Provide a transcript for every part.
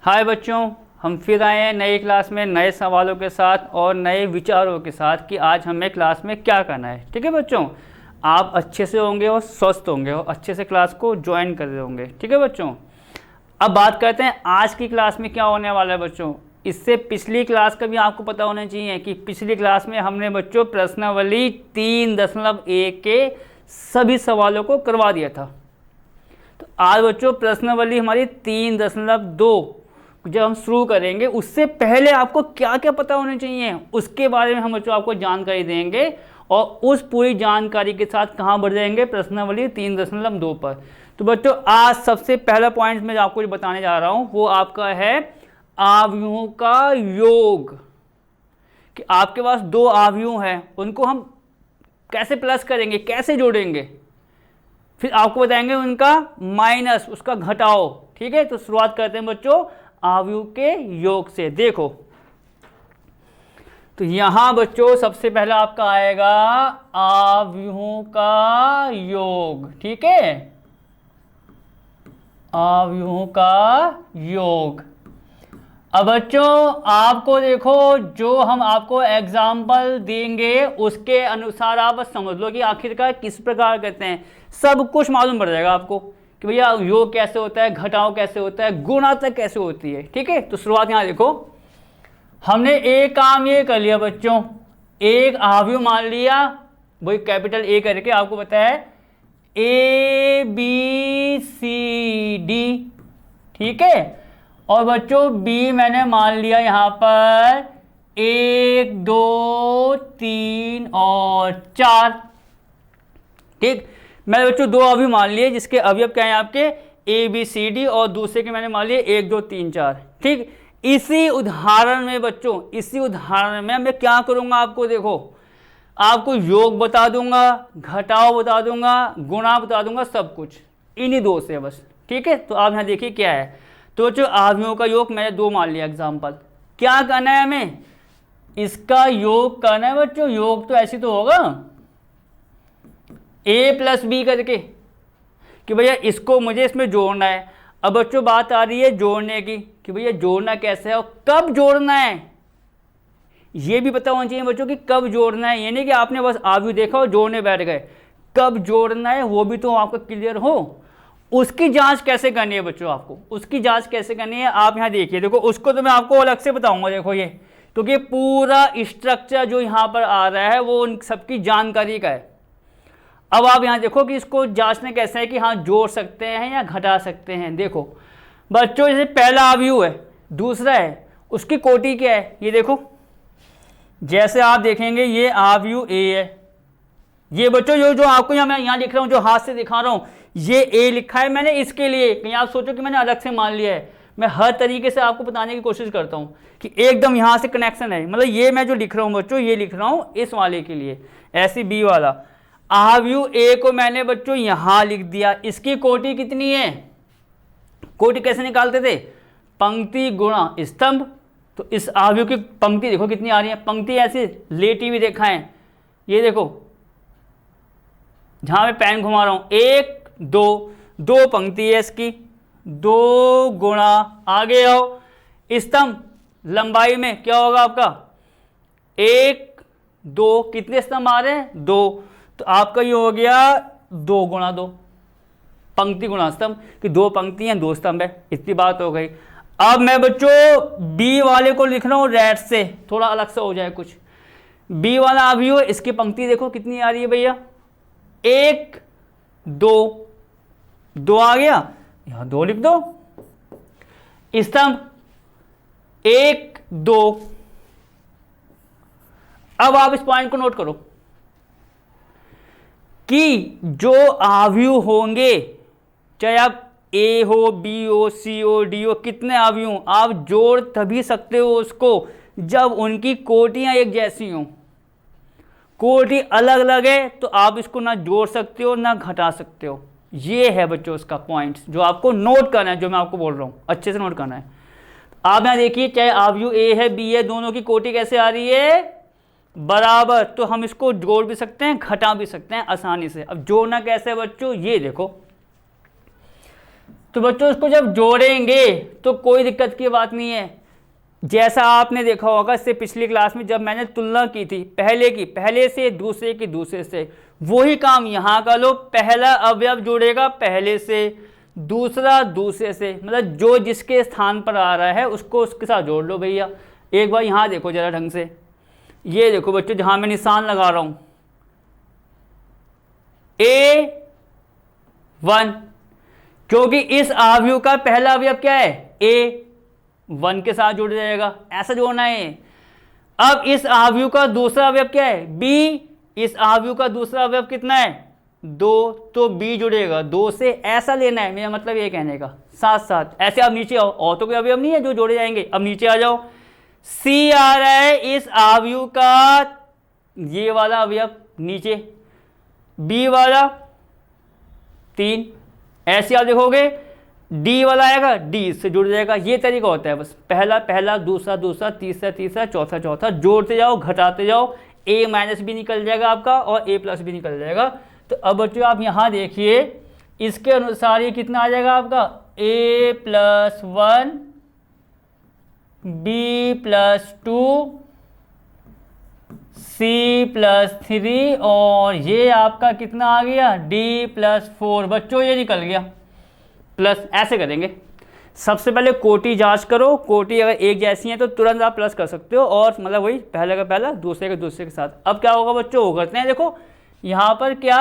हाय बच्चों, हम फिर आए हैं नई क्लास में नए सवालों के साथ और नए विचारों के साथ कि आज हमें क्लास में क्या करना है। ठीक है बच्चों, आप अच्छे से होंगे और स्वस्थ होंगे और अच्छे से क्लास को ज्वाइन कर रहे होंगे। ठीक है बच्चों, अब बात करते हैं आज की क्लास में क्या होने वाला है। बच्चों, इससे पिछली क्लास का भी आपको पता होना चाहिए कि पिछली क्लास में हमने बच्चों प्रश्नावली 3.1 के सभी सवालों को करवा दिया था। तो आज बच्चों प्रश्नावली हमारी 3.2 जब हम शुरू करेंगे उससे पहले आपको क्या क्या पता होना चाहिए उसके बारे में हम बच्चों आपको जानकारी देंगे और उस पूरी जानकारी के साथ कहाँ बढ़ जाएंगे प्रश्नावली 3.2 पर। तो बच्चों आज सबसे पहला पॉइंट मैं आपको जो बताने जा रहा हूँ वो आपका है अवयवों का योग। कि आपके पास दो अवयव हैं, उनको हम कैसे प्लस करेंगे, कैसे जोड़ेंगे, फिर आपको बताएंगे उनका माइनस, उसका घटाओ। ठीक है, तो शुरुआत करते हैं बच्चों अवयव के योग से। देखो तो यहां बच्चों सबसे पहला आपका आएगा अवयवों का योग। ठीक है, अवयवों का योग। अब बच्चों आपको देखो जो हम आपको एग्जाम्पल देंगे उसके अनुसार आप बस समझ लो कि आखिरकार किस प्रकार करते हैं। सब कुछ मालूम पड़ जाएगा आपको कि भैया योग कैसे होता है, घटाव कैसे होता है, गुणा तक कैसे होती है। ठीक है, तो शुरुआत यहां देखो, हमने एक काम ये कर लिया बच्चों, एक अवयव मान लिया, वही कैपिटल ए करके आपको पता है ए बी सी डी। ठीक है, और बच्चों बी मैंने मान लिया यहां पर 1 2 3 और 4। ठीक, मैंने बच्चों दो अवयव मान लिए जिसके अवयव क्या है आपके ए बी सी डी और दूसरे के मैंने मान लिए 1 2 3 4। ठीक, इसी उदाहरण में बच्चों, इसी उदाहरण में मैं क्या करूंगा आपको देखो, आपको योग बता दूंगा, घटाव बता दूंगा, गुणा बता दूंगा, सब कुछ इन्हीं दो से बस। ठीक है, तो आप यहां देखिए क्या है। तो बच्चों अवयवों का योग मैंने दो मान लिया एग्जाम्पल। क्या करना है हमें, इसका योग करना है बच्चों। योग तो ऐसी तो होगा ए प्लस बी करके कि भैया इसको मुझे इसमें जोड़ना है। अब बच्चों बात आ रही है जोड़ने की कि भैया जोड़ना कैसे है और कब जोड़ना है, ये भी पता होना चाहिए बच्चों कि कब जोड़ना है। ये नहीं कि आपने बस अवयव देखा और जोड़ने बैठ गए, कब जोड़ना है वो भी तो आपको क्लियर हो। उसकी जांच कैसे करनी है बच्चों, आपको उसकी जांच कैसे करनी है आप यहां देखिए। देखो उसको तो मैं आपको अलग से बताऊंगा, देखो ये क्योंकि पूरा स्ट्रक्चर जो यहां पर आ रहा है वो उन सबकी जानकारी का है। अब आप यहां देखो कि इसको जांचना कैसे है कि हाँ जोड़ सकते हैं या घटा सकते हैं। देखो बच्चों जैसे पहला अवयव है, दूसरा है, उसकी कोटि क्या है ये देखो। जैसे आप देखेंगे ये अवयव ए है, ये बच्चों जो आपको यहाँ मैं यहाँ लिख रहा हूँ, जो हाथ से दिखा रहा हूँ, ये ए लिखा है मैंने इसके लिए, कहीं आप सोचो कि मैंने अलग से मान लिया है। मैं हर तरीके से आपको बताने की कोशिश करता हूँ कि एकदम यहाँ से कनेक्शन है। मतलब ये मैं जो लिख रहा हूँ बच्चों, ये लिख रहा हूँ इस वाले के लिए, ऐसी बी वाला अवयव ए को मैंने बच्चों यहाँ लिख दिया। इसकी कोटि कितनी है, कोटि कैसे निकालते थे, पंक्ति गुणा स्तंभ। तो इस अवयव की पंक्ति देखो कितनी आ रही है, पंक्ति ऐसी लेटी हुई रेखा है, ये देखो जहां मैं पेन घुमा रहा हूं, 1 2 दो पंक्ति है इसकी, 2 गुणा आगे आओ स्तंभ लंबाई में क्या होगा आपका 1 2, कितने स्तंभ आ रहे हैं 2, तो आपका ये हो गया 2 गुणा 2, पंक्ति गुणा स्तंभ कि 2 पंक्ति हैं 2 स्तंभ है। इतनी बात हो गई। अब मैं बच्चों बी वाले को लिख रहा हूं रेड से, थोड़ा अलग से हो जाए कुछ। बी वाला अवयव इसकी पंक्ति देखो कितनी आ रही है भैया, 1 2 2 आ गया, यहां 2 लिख दो, स्तंभ 1 2। अब आप इस पॉइंट को नोट करो कि जो अवयव होंगे, चाहे आप ए हो, बी हो, सी हो, डी हो, कितने अवयव आप जोड़ तभी सकते हो उसको जब उनकी कोटियां एक जैसी हों। कोटि अलग अलग है तो आप इसको ना जोड़ सकते हो ना घटा सकते हो। ये है बच्चों उसका पॉइंट जो आपको नोट करना है, जो मैं आपको बोल रहा हूं अच्छे से नोट करना है। आप यहां देखिए चाहे अवयव ए है बी है, दोनों की कोटि कैसे आ रही है बराबर, तो हम इसको जोड़ भी सकते हैं घटा भी सकते हैं आसानी से। अब जोड़ना कैसे है बच्चों, ये देखो, तो बच्चों उसको जब जोड़ेंगे तो कोई दिक्कत की बात नहीं है। जैसा आपने देखा होगा इससे पिछली क्लास में जब मैंने तुलना की थी पहले से, दूसरे की दूसरे से, वही काम यहाँ का लो। पहला अवयव जुड़ेगा पहले से, दूसरा दूसरे से, मतलब जो जिसके स्थान पर आ रहा है उसको उसके साथ जोड़ लो भैया। एक बार यहाँ देखो जरा ढंग से, ये देखो बच्चों जहाँ मैं निशान लगा रहा हूँ A1, क्योंकि इस अवयव का पहला अवयव क्या है A1 के साथ जुड़ जाएगा, ऐसा जोड़ना है। अब इस अवयव का दूसरा अवयव क्या है B, इस अवयव का दूसरा अवयव कितना है 2, तो B जुड़ेगा 2 से, ऐसा लेना है मेरा मतलब ये कहने का। साथ साथ ऐसे आप नीचे आओ, और तो कोई अवयव नहीं है जो जोड़े जाएंगे। अब नीचे आ जाओ, C आ रहा है इस अवयव का ये वाला अवयव नीचे, B वाला 3, ऐसे आप देखोगे D वाला आएगा, D इससे जुड़ जाएगा। ये तरीका होता है बस, पहला पहला, दूसरा दूसरा, तीसरा तीसरा, चौथा चौथा, जोड़ते जाओ घटाते जाओ, A माइनस भी निकल जाएगा आपका और A प्लस भी निकल जाएगा। तो अब बच्चों आप यहाँ देखिए, इसके अनुसार ये कितना आ जाएगा आपका A+1 B+2 C+3 और ये आपका कितना आ गया D+4। बच्चों ये निकल गया प्लस। ऐसे करेंगे, सबसे पहले कोटि जांच करो, कोटि अगर एक जैसी है तो तुरंत आप प्लस कर सकते हो, और मतलब वही पहले का पहला दूसरे के दूसरे के साथ। अब क्या होगा बच्चों, वो करते हैं, देखो यहाँ पर क्या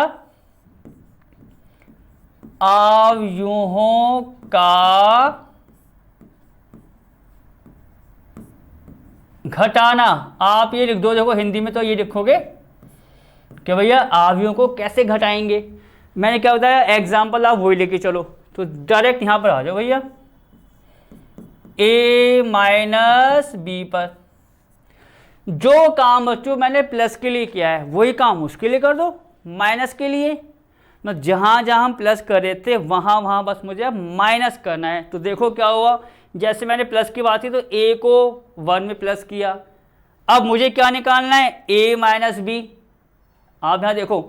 अवयवों का घटाना, आप ये लिख दो। देखो हिंदी में तो ये लिखोगे कि भैया अवयवों को कैसे घटाएंगे। मैंने क्या बताया, एग्जाम्पल आप वही लेके चलो, तो डायरेक्ट यहाँ पर आ जाओ भैया A माइनस B पर। जो काम बच्चों मैंने प्लस के लिए किया है वही काम उसके लिए कर दो माइनस के लिए। मतलब जहाँ जहाँ हम प्लस कर रहे थे वहाँ वहाँ बस मुझे माइनस करना है। तो देखो क्या हुआ, जैसे मैंने प्लस की बात की तो A को 1 में प्लस किया, अब मुझे क्या निकालना है A माइनस B। आप यहाँ देखो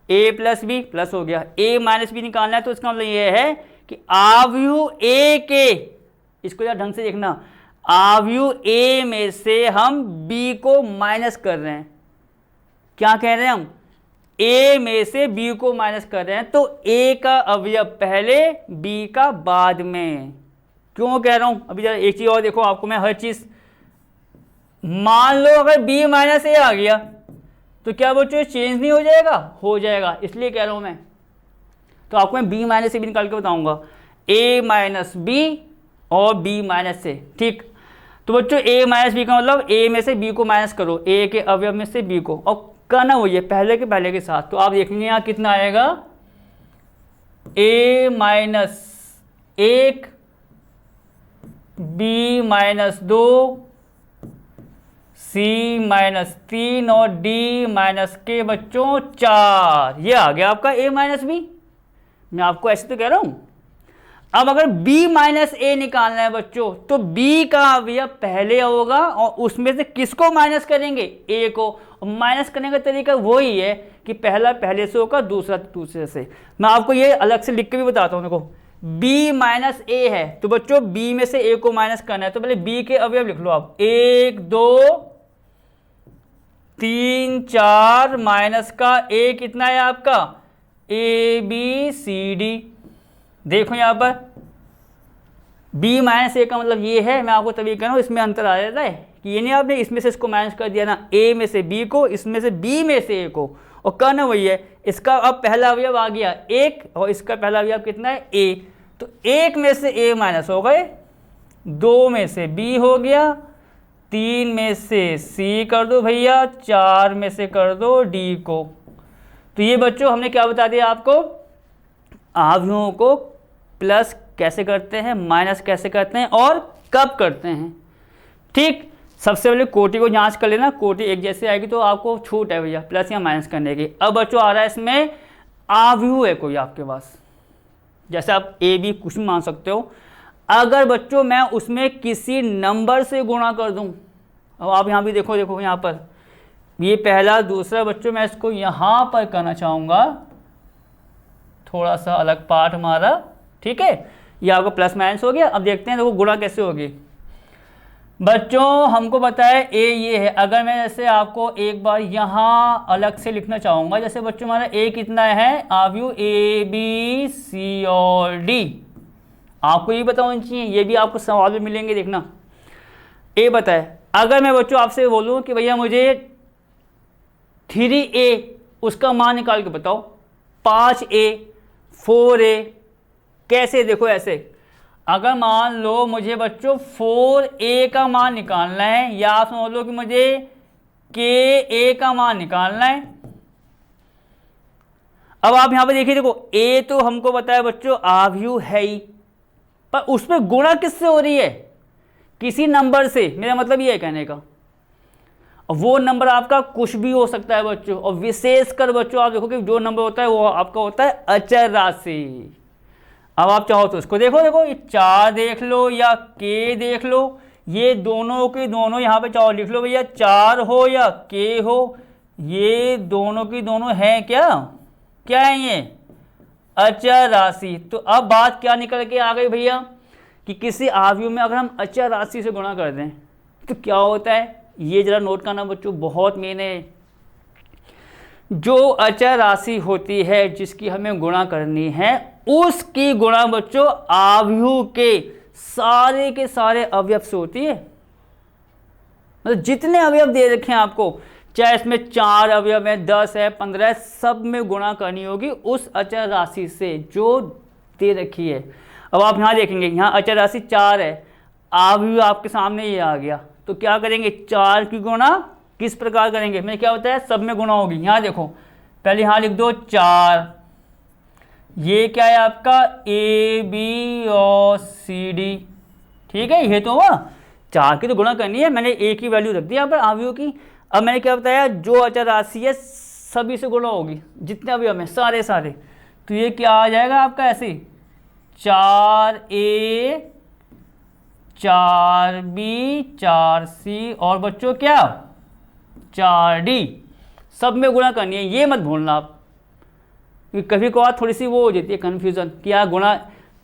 A प्लस B प्लस हो गया, A माइनस B निकालना है, तो इसका मतलब ये है कि अवयव A के, इसको यार ढंग से देखना, अवयव A में से हम B को माइनस कर रहे हैं। क्या कह रहे हैं हम, A में से B को माइनस कर रहे हैं, तो A का अवयव पहले B का बाद में। क्यों कह रहा हूं, अभी जरा एक चीज और देखो, आपको मैं हर चीज, मान लो अगर B माइनस A आ गया तो क्या बच्चों चेंज नहीं हो जाएगा, हो जाएगा, इसलिए कह रहा हूं मैं। तो आपको मैं B माइनस A भी निकाल के बताऊंगा, A माइनस B और B माइनस A, ठीक। तो बच्चों A माइनस B का मतलब A में से B को माइनस करो, A के अवयव में से B को, और करना वही है पहले के साथ। तो आप देखेंगे यहाँ कितना आएगा A minus 1 B minus 2 C minus 3 और D माइनस के बच्चों 4। ये आ गया आपका A माइनस B। मैं आपको ऐसे तो कह रहा हूं। अब अगर B माइनस A निकालना है बच्चों, तो B का अवयव पहले होगा और उसमें से किसको माइनस करेंगे, A को। माइनस करने का तरीका वही है कि पहला पहले से होगा, दूसरा दूसरे से। मैं आपको ये अलग से लिख के भी बताता हूँ। देखो B माइनस A है, तो बच्चों B में से A को माइनस करना है, तो पहले B के अवयव लिख लो आप, 1 2 3 4 माइनस का A कितना है आपका ABCD। देखो यहाँ पर B माइनस A का मतलब ये है, मैं आपको तभी कह रहा हूँ, इसमें अंतर आ जाता है कि ये नहीं आपने इसमें से इसको माइनस कर दिया ना, A में से B को, इसमें से B में से A को, और करना वही है। इसका अब पहला अवयव आ गया 1 और इसका पहला अवयव कितना है A, तो 1 में से A माइनस हो गए, 2 में से B हो गया, 3 में से C कर दो भैया, 4 में से कर दो D को। तो ये बच्चों हमने क्या बता दिया आपको, अवयवों को प्लस कैसे करते हैं, माइनस कैसे करते हैं और कब करते हैं, ठीक। सबसे पहले कोटि को जांच कर लेना, कोटि एक जैसे आएगी तो आपको छूट है भैया प्लस या माइनस करने की। अब बच्चों आ रहा है इसमें अवयव है कोई आपके पास, जैसे आप A B कुछ भी मान सकते हो। अगर बच्चों मैं उसमें किसी नंबर से गुणा कर दूं, अब आप यहाँ भी देखो, देखो यहाँ पर ये पहला दूसरा, बच्चों मैं इसको यहाँ पर करना चाहूँगा, थोड़ा सा अलग पार्ट हमारा, ठीक है। ये आपका प्लस माइनस हो गया। अब देखते हैं देखो गुणा कैसे होगी। बच्चों हमको पता है ए ये है, अगर मैं जैसे आपको एक बार यहाँ अलग से लिखना चाहूँगा, जैसे बच्चों हमारा ए कितना है, आव्यूह ए बी सी और डी, आपको ये पता होना चाहिए, ये भी आपको सवाल में मिलेंगे देखना। ए बताए, अगर मैं बच्चों आपसे बोलूँ कि भैया मुझे 3a उसका मान निकाल के बताओ, 5a 4a, कैसे देखो ऐसे, अगर मान लो मुझे बच्चों 4a का मान निकालना है, या आप समझ लो कि मुझे ka का मान निकालना है। अब आप यहां पे देखिए, देखो a तो हमको पता है बच्चों आव्यूह है ही, पर उसमें गुणा किससे हो रही है, किसी नंबर से, मेरा मतलब ये है कहने का। वो नंबर आपका कुछ भी हो सकता है बच्चों, और विशेषकर बच्चों आप देखो कि जो नंबर होता है वो आपका होता है अचर राशि। अब आप चाहो तो उसको देखो, देखो ये 4 देख लो या के देख लो, ये दोनों के दोनों यहाँ पे चाहो लिख लो भैया, 4 हो या के हो, ये दोनों की दोनों है क्या, क्या है ये, अचर राशि। तो अब बात क्या निकल के आ गई भैया कि किसी आव्यूह में अगर हम अचर राशि से गुणा कर दें तो क्या होता है, ये जरा नोट करना बच्चों, बहुत मेन है। जो अचर राशि होती है जिसकी हमें गुणा करनी है, उसकी गुणा बच्चों आव्यूह के सारे अवयव से होती है। मतलब जितने अवयव दे रखे हैं आपको, चाहे इसमें 4 अवयव है, 10 है, 15 है, सब में गुणा करनी होगी उस अचर राशि से जो दे रखी है। अब आप यहाँ देखेंगे, यहाँ अचर राशि 4 है, आव्यूह आपके सामने ये आ गया, तो क्या करेंगे, 4 की गुणा किस प्रकार करेंगे, मैंने क्या बताया, सब में गुणा होगी। यहाँ देखो, पहले यहाँ लिख दो 4, ये क्या है आपका ए बी और सी डी, ठीक है, ये तो हुआ, 4 की तो गुणा करनी है, मैंने ए की वैल्यू रख दी यहाँ पर आव्यूह की। अब मैंने क्या बताया, जो अचर राशि है सभी से गुणा होगी, जितने अवयव हैं सारे, तो ये क्या आ जाएगा आपका ऐसे, 4a 4b 4c और बच्चों क्या 4d, सब में गुणा करनी है, ये मत भूलना आप, क्योंकि कभी कभार थोड़ी सी वो हो जाती है कन्फ्यूज़न, क्या गुणा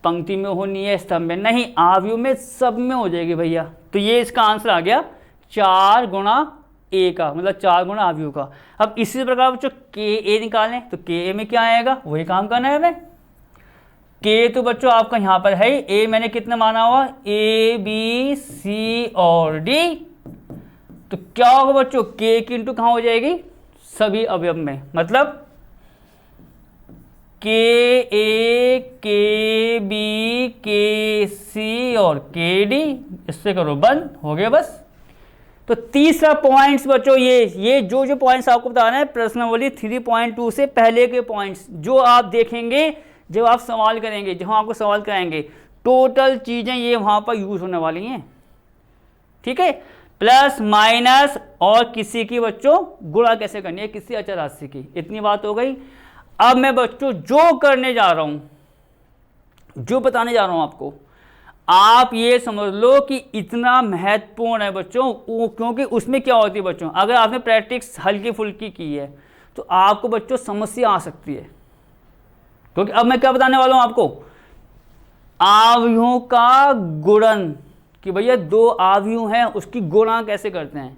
पंक्ति में होनी है स्तंभ में, नहीं, आव्यूह में सब में हो जाएगी भैया। तो ये इसका आंसर आ गया 4 गुणा ए का, मतलब 4 गुणा आव्यूह का। अब इसी प्रकार बच्चों के ए निकालें, तो के ए में क्या आएगा, वही काम करना है हमें। के तो बच्चों आपका यहाँ पर है, ए मैंने कितना माना हुआ, ए बी सी और डी, तो क्या होगा बच्चों, के की इंटू कहाँ हो जाएगी, सभी अवयव में, मतलब के ए के बी के सी और के डी, इससे करो बंद, हो गया बस। तो तीसरा पॉइंट्स बच्चों, ये जो पॉइंट्स आपको बताना है प्रश्नावली 3.2 से पहले के पॉइंट्स, जो आप देखेंगे जब आप सवाल करेंगे, जहाँ आपको सवाल कराएंगे, टोटल चीज़ें ये वहाँ पर यूज होने वाली हैं, ठीक है। प्लस माइनस और किसी की बच्चों गुणा कैसे करनी है किसी अचर राशि की, इतनी बात हो गई। अब मैं बच्चों जो करने जा रहा हूँ, जो बताने जा रहा हूँ आपको, आप ये समझ लो कि इतना महत्वपूर्ण है बच्चों, क्योंकि उसमें क्या होती है बच्चों, अगर आपने प्रैक्टिस हल्की फुल्की की है तो आपको बच्चों समस्या आ सकती है। क्योंकि अब मैं क्या बताने वाला हूं आपको, आव्यूहों का गुणन, कि भैया 2 आव्यूह हैं उसकी गुणा कैसे करते हैं,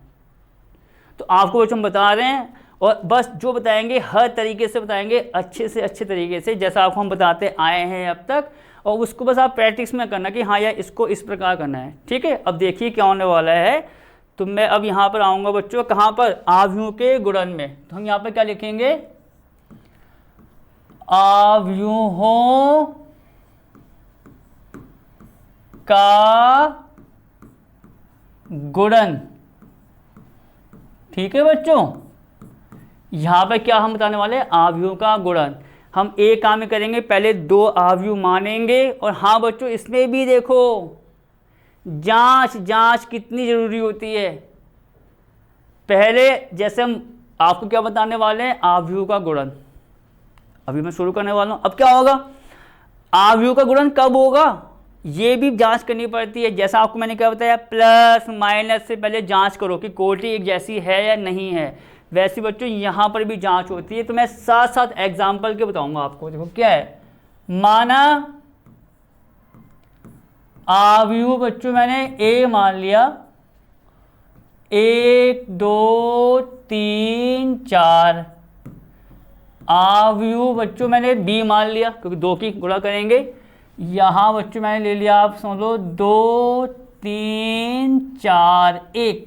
तो आपको बच्चों हम बता रहे हैं, और बस जो बताएंगे हर तरीके से बताएंगे, अच्छे से अच्छे तरीके से, जैसा आपको हम बताते आए हैं अब तक, और उसको बस आप प्रैक्टिस में करना कि हाँ यार इसको इस प्रकार करना है, ठीक है। अब देखिए क्या होने वाला है, तो मैं अब यहाँ पर आऊँगा बच्चों, कहाँ पर, आव्यूह के गुणन में, तो हम यहाँ पर क्या लिखेंगे, आव्यूहों का गुणन, ठीक है बच्चों। यहां पर क्या हम बताने वाले हैं, आव्यूहों का गुणन। हम एक काम में करेंगे, पहले 2 आव्यूह मानेंगे, और हाँ बच्चों इसमें भी देखो जांच कितनी जरूरी होती है। पहले जैसे हम आपको क्या बताने वाले हैं, आव्यूह का गुणन, अभी मैं शुरू करने वाला हूं। अब क्या होगा, आव्यूह का गुणन कब होगा, ये भी जांच करनी पड़ती है। जैसा आपको मैंने क्या बताया, प्लस माइनस से पहले जांच करो कि कोटि एक जैसी है या नहीं है, वैसे बच्चों यहाँ पर भी जांच होती है। तो मैं साथ साथ एग्जाम्पल के बताऊंगा आपको। देखो क्या है, माना आव्यूह बच्चों मैंने ए मान लिया, 1 2 3 4। आव्यूह बच्चों मैंने बी मान लिया क्योंकि 2 की गुणा करेंगे। यहाँ बच्चों मैंने ले लिया, आप समझ लो 2 3 4 1।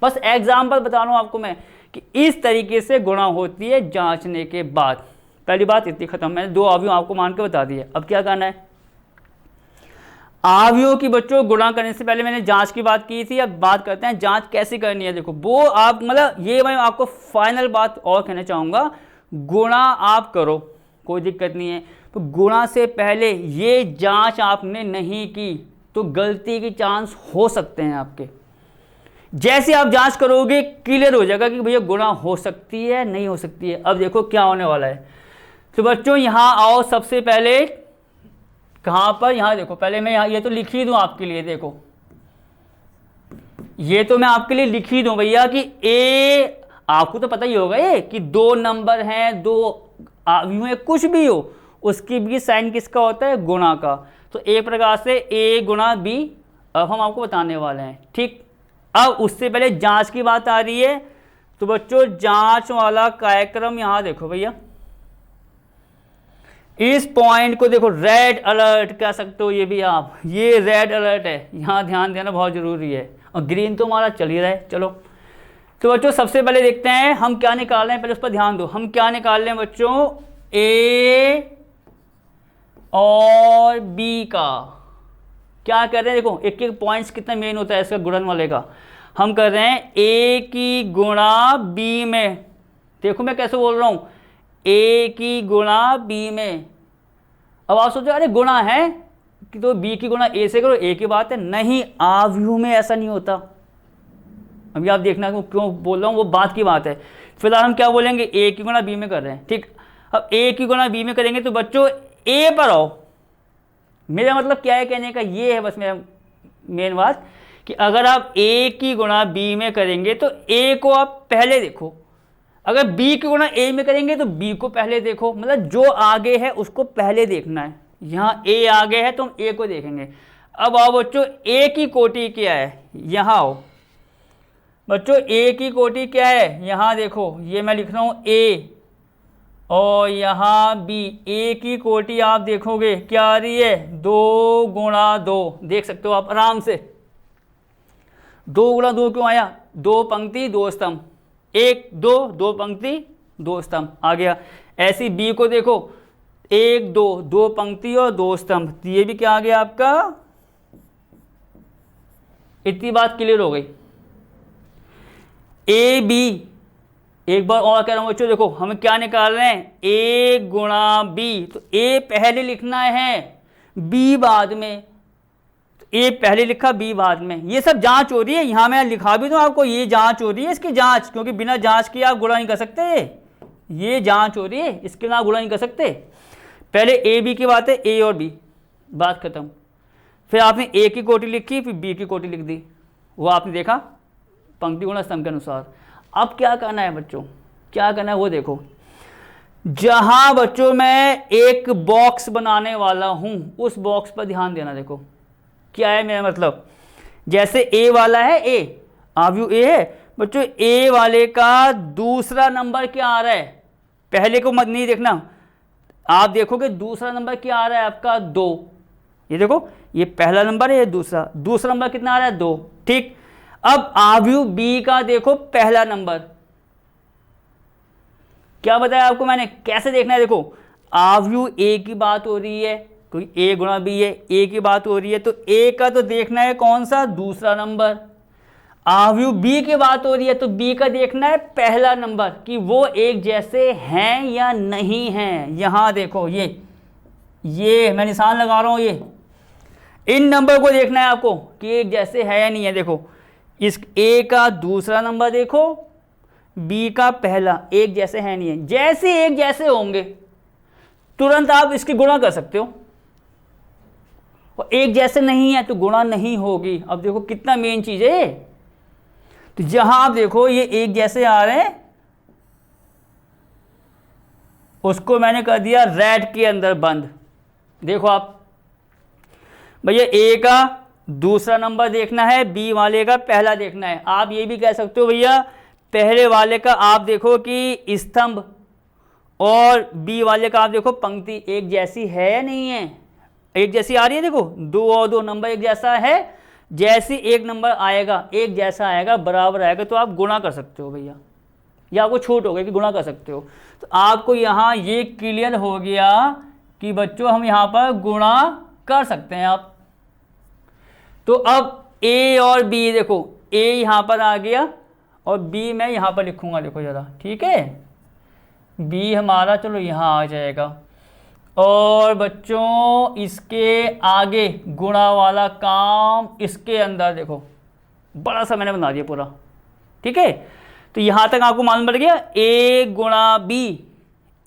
बस एग्जाम्पल बता रहा हूँ आपको मैं कि इस तरीके से गुणा होती है जांचने के बाद। पहली बात इतनी खत्म, मैंने 2 अवयव आपको मान के बता दिए। अब क्या करना है, अवयवों की बच्चों गुणा करने से पहले मैंने जांच की बात की थी, अब बात करते हैं जांच कैसे करनी है। देखो वो आप मतलब ये मैं आपको फाइनल बात और कहना चाहूँगा, गुणा आप करो कोई दिक्कत नहीं है, तो गुणा से पहले ये जांच आपने नहीं की तो गलती के चांस हो सकते हैं आपके। जैसे आप जांच करोगे क्लियर हो जाएगा कि भैया गुणा हो सकती है नहीं हो सकती है। अब देखो क्या होने वाला है। तो बच्चों यहाँ आओ, सबसे पहले कहाँ पर, यहाँ देखो, पहले मैं यहाँ ये तो लिख ही दूँ आपके लिए। देखो ये तो मैं आपके लिए लिख ही दूँ भैया कि ए, आपको तो पता ही होगा ये कि 2 नंबर हैं, 2 अवयव है, कुछ भी हो उसकी भी साइन किसका होता है, गुणा का। तो एक प्रकार से ए गुणा बी अब हम आपको बताने वाले हैं, ठीक। अब उससे पहले जांच की बात आ रही है, तो बच्चों जांच वाला कार्यक्रम यहाँ देखो भैया, इस पॉइंट को देखो, रेड अलर्ट कह सकते हो ये भी आप, ये रेड अलर्ट है, यहाँ ध्यान देना बहुत जरूरी है। और ग्रीन तो हमारा चल ही रहा है। चलो तो बच्चों सबसे पहले देखते हैं हम क्या निकाल रहे हैं, पहले उस पर ध्यान दो। हम क्या निकाल रहे हैं बच्चों, ए और बी का क्या कर रहे हैं। देखो एक एक पॉइंट्स कितना मेन होता है इसका गुणन वाले का। हम कर रहे हैं ए की गुणा बी में। देखो मैं कैसे बोल रहा हूँ, ए की गुणा बी में। अब आप सोचो अरे गुणा है कि तो बी की गुणा ए से करो, ए की बात है, नहीं, अवयव में ऐसा नहीं होता। अभी आप देखना क्यों बोल रहा हूँ, वो बात की बात है। फिलहाल हम क्या बोलेंगे, ए की गुणा बी में कर रहे हैं, ठीक। अब ए की गुणा बी में करेंगे तो बच्चों ए पर आओ। मेरा मतलब क्या है कहने का, ये है बस मेरा मेन बात कि अगर आप ए की गुणा बी में करेंगे तो ए को आप पहले देखो, अगर बी की गुणा ए में करेंगे तो बी को पहले देखो। मतलब जो आगे है उसको पहले देखना है। यहाँ ए आगे है तो हम ए को देखेंगे। अब आओ बच्चों, ए की कोटि क्या है, यहाँ आओ बच्चों, ए की कोटि क्या है, यहाँ देखो, ये मैं लिख रहा हूँ ए और यहाँ बी। ए की कोटि आप देखोगे क्या आ रही है, 2 गुणा 2। देख सकते हो आप आराम से, 2 गुणा 2 क्यों आया, 2 पंक्ति 2 स्तंभ, 1 2 2 पंक्ति 2 स्तंभ आ गया। ऐसी बी को देखो, 1 2 2 पंक्ति और 2 स्तंभ, ये भी क्या आ गया आपका। इतनी बात क्लियर हो गई। ए बी, एक बार और कह रहा हूं बच्चों, देखो हम क्या निकाल रहे हैं, ए गुणा बी। तो ए पहले लिखना है, बी बाद में। ए पहले लिखा, बी बाद में। ये सब जांच हो रही है, यहाँ मैं लिखा भी दूं आपको, ये जांच हो रही है इसकी जांच, क्योंकि बिना जांच किए आप गुणा नहीं कर सकते। ये जांच हो रही है, इसके बिना गुणा नहीं कर सकते। पहले ए बी की बात है, ए और बी, बात खत्म। फिर आपने ए की कोटि लिखी, फिर बी की कोटि लिख दी, वो आपने देखा पंक्ति गुणा स्तंभ के अनुसार। अब क्या करना है बच्चों, क्या करना है वो देखो। जहां बच्चों मैं एक बॉक्स बनाने वाला हूं उस बॉक्स पर ध्यान देना। देखो क्या है मेरा मतलब, जैसे ए वाला है, ए अवयव ए है बच्चों, ए वाले का दूसरा नंबर क्या आ रहा है, पहले को मत नहीं देखना, आप देखोगे दूसरा नंबर क्या आ रहा है आपका, 2। ये देखो ये पहला नंबर है, ये दूसरा, दूसरा नंबर कितना आ रहा है, 2, ठीक। अब अवयव बी का देखो पहला नंबर, क्या बताया आपको मैंने, कैसे देखना है। देखो अवयव ए की बात हो रही है, कोई ए गुणा बी है, ए की बात हो रही है, तो ए का तो देखना है कौन सा, दूसरा नंबर। अवयव बी की बात हो रही है तो बी का देखना है पहला नंबर कि वो एक जैसे हैं या नहीं हैं। यहां देखो ये मैं निशान लगा रहा हूं, ये इन नंबर को देखना है आपको कि एक जैसे है या नहीं है। देखो इस ए का दूसरा नंबर देखो, बी का पहला, एक जैसे है नहीं है। जैसे एक जैसे होंगे तुरंत आप इसकी गुणा कर सकते हो, और एक जैसे नहीं है तो गुणा नहीं होगी। अब देखो कितना मेन चीज है। तो जहां आप देखो ये एक जैसे आ रहे हैं, उसको मैंने कर दिया रेड के अंदर बंद। देखो आप भैया ए का दूसरा नंबर देखना है, बी वाले का पहला देखना है। आप ये भी कह सकते हो भैया पहले वाले का आप देखो कि स्तंभ और बी वाले का आप देखो पंक्ति एक जैसी है या नहीं है, एक जैसी आ रही है। देखो 2 और 2 नंबर एक जैसा है, जैसे एक नंबर आएगा एक जैसा आएगा बराबर आएगा तो आप गुणा कर सकते हो भैया, या आपको छूट हो गई कि गुणा कर सकते हो। तो आपको यहाँ ये क्लियर हो गया कि बच्चों हम यहाँ पर गुणा कर सकते हैं आप। तो अब ए और बी देखो, ए यहाँ पर आ गया और बी मैं यहाँ पर लिखूंगा, देखो ज़रा, ठीक है। बी हमारा चलो यहाँ आ जाएगा और बच्चों इसके आगे गुणा वाला काम इसके अंदर देखो बड़ा सा मैंने बना दिया पूरा, ठीक है। तो यहाँ तक आपको मालूम पड़ गया ए गुणा बी,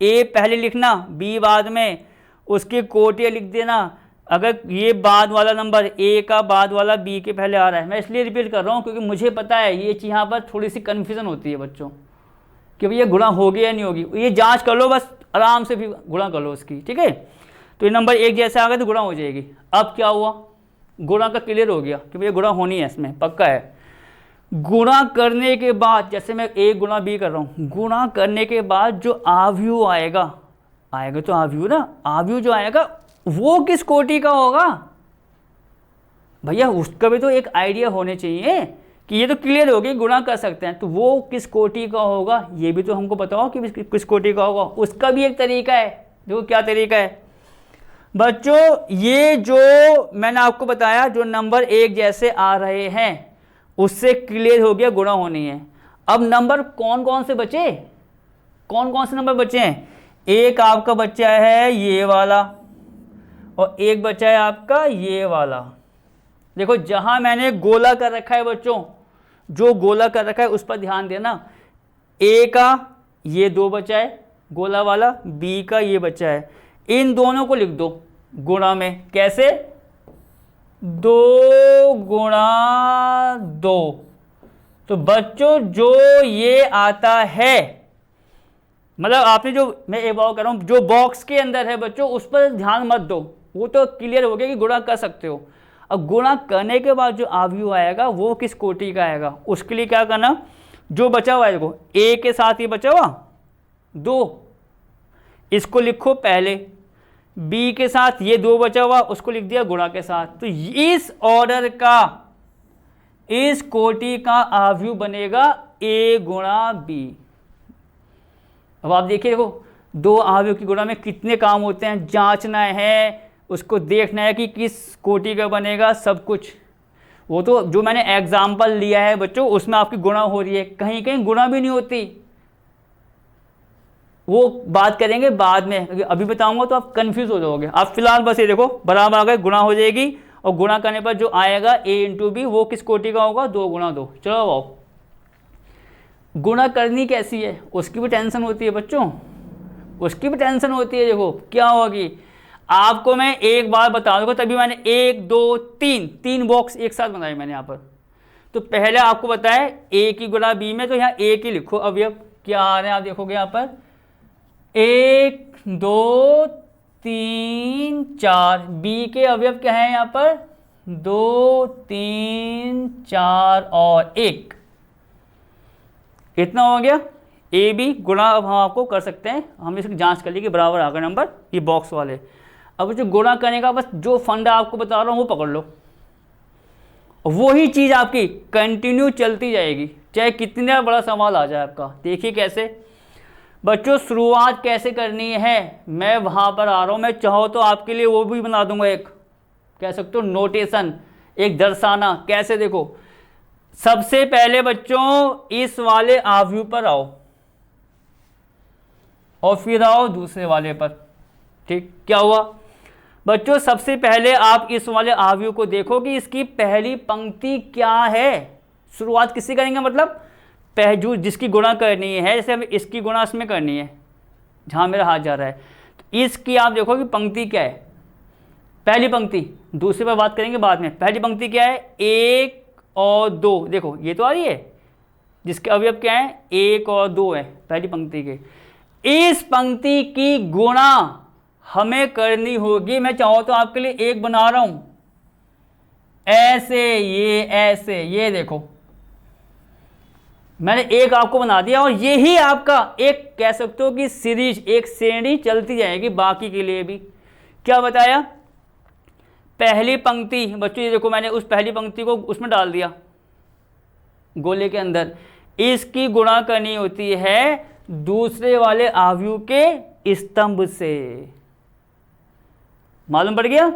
ए पहले लिखना बी बाद में, उसके कोटियाँ लिख देना। अगर ये बाद वाला नंबर ए का बाद वाला बी के पहले आ रहा है, मैं इसलिए रिपीट कर रहा हूँ क्योंकि मुझे पता है ये चीज़ यहाँ पर थोड़ी सी कन्फ्यूज़न होती है बच्चों कि भैया गुणा होगी या नहीं होगी। ये जांच कर लो बस, आराम से भी गुणा कर लो उसकी, ठीक है। तो ये नंबर एक जैसे आ गया तो गुणा हो जाएगी। अब क्या हुआ, गुणा का क्लियर हो गया कि भैया गुणा होनी है, इसमें पक्का है। गुणा करने के बाद जैसे मैं ए गुणा बी कर रहा हूँ, गुणा करने के बाद जो आव्यूह आएगा, आएगा तो आव्यूह ना, आव्यूह जो आएगा वो किस कोटि का होगा भैया, उसका भी तो एक आइडिया होने चाहिए कि ये तो क्लियर हो गई गुणा कर सकते हैं, तो वो किस कोटि का होगा ये भी तो हमको बताओ कि किस कोटि का होगा। उसका भी एक तरीका है, देखो क्या तरीका है बच्चों। ये जो मैंने आपको बताया जो नंबर एक जैसे आ रहे हैं उससे क्लियर हो गया गुणा होनी है। अब नंबर कौन कौन से बचे, कौन कौन से नंबर बचे हैं, एक आपका बचा है ये वाला और एक बचा है आपका ये वाला। देखो जहां मैंने गोला कर रखा है बच्चों, जो गोला कर रखा है उस पर ध्यान देना। ए का ये 2 बचा है गोला वाला, बी का ये बचा है, इन दोनों को लिख दो गुणा में। कैसे, 2 गुणा 2। तो बच्चों जो ये आता है, मतलब आपने जो मैं एक बार कर रहा हूं, जो बॉक्स के अंदर है बच्चों उस पर ध्यान मत दो, वो तो क्लियर हो गया कि गुणा कर सकते हो। अब गुणा करने के बाद जो आव्यूह आएगा वो किस कोटि का आएगा, उसके लिए क्या करना, जो बचा हुआ है देखो ए के साथ ये बचा हुआ 2, इसको लिखो पहले, बी के साथ ये 2 बचा हुआ उसको लिख दिया गुणा के साथ। तो इस ऑर्डर का, इस कोटि का आव्यूह बनेगा ए गुणा बी। अब आप देखिए देखो 2 आव्यूह की गुणा में कितने काम होते हैं, जांचना है, उसको देखना है कि किस कोटि का बनेगा, सब कुछ। वो तो जो मैंने एग्जाम्पल लिया है बच्चों उसमें आपकी गुणा हो रही है, कहीं कहीं गुणा भी नहीं होती, वो बात करेंगे बाद में, अभी बताऊंगा तो आप कंफ्यूज हो जाओगे। आप फिलहाल बस ये देखो बराबर आ गए, गुणा हो जाएगी और गुणा करने पर जो आएगा ए इंटू बी वो किस कोटि का होगा, 2 गुणा 2। चलो आओ, गुणा करनी कैसी है उसकी भी टेंशन होती है बच्चों, उसकी भी टेंशन होती है। देखो क्या होगी, आपको मैं एक बार बता दूंगा, तभी मैंने 1 2 3 बॉक्स एक साथ बनाए मैंने यहाँ पर। तो पहले आपको बताया ए की गुणा बी में, तो यहाँ ए की लिखो अवयव क्या आ रहे हैं, आप देखोगे यहाँ पर 1 2 3 4, बी के अवयव क्या है यहाँ पर 2 3 4 और 1, इतना हो गया ए बी गुणा। अब हम आपको कर सकते हैं, हम इसकी जांच कर ली कि बराबर आ गए नंबर ये बॉक्स वाले। अब जो गुणा करने का बस जो फंडा आपको बता रहा हूँ वो पकड़ लो, वही चीज़ आपकी कंटिन्यू चलती जाएगी चाहे कितना बड़ा सवाल आ जाए आपका। देखिए कैसे बच्चों, शुरुआत कैसे करनी है मैं वहाँ पर आ रहा हूँ, मैं चाहो तो आपके लिए वो भी बना दूंगा, एक कह सकते हो नोटेशन, एक दर्शाना कैसे। देखो सबसे पहले बच्चों इस वाले आव्यूह पर आओ और फिर आओ दूसरे वाले पर, ठीक। क्या हुआ बच्चों, सबसे पहले आप इस वाले आव्यूह को देखो कि इसकी पहली पंक्ति क्या है। शुरुआत किससे करेंगे, मतलब जो जिसकी गुणा करनी है, जैसे हमें इसकी गुणा इसमें करनी है जहाँ मेरा हाथ जा रहा है, तो इसकी आप देखो कि पंक्ति क्या है, पहली पंक्ति। दूसरे पर बात करेंगे बाद में। पहली पंक्ति क्या है, 1 और 2, देखो ये तो आ रही है, जिसके अवयव क्या है 1 और 2 है पहली पंक्ति के। इस पंक्ति की गुणा हमें करनी होगी, मैं चाहूँ तो आपके लिए 1 बना रहा हूँ, ऐसे, ये ऐसे, ये देखो मैंने एक आपको बना दिया और ये ही आपका एक कह सकते हो कि सीरीज, एक श्रेणी चलती जाएगी बाकी के लिए भी। क्या बताया? पहली पंक्ति बच्चों, ये देखो मैंने उस पहली पंक्ति को उसमें डाल दिया गोले के अंदर। इसकी गुणा करनी होती है दूसरे वाले आव्यूह के स्तंभ से। मालूम पड़ गया?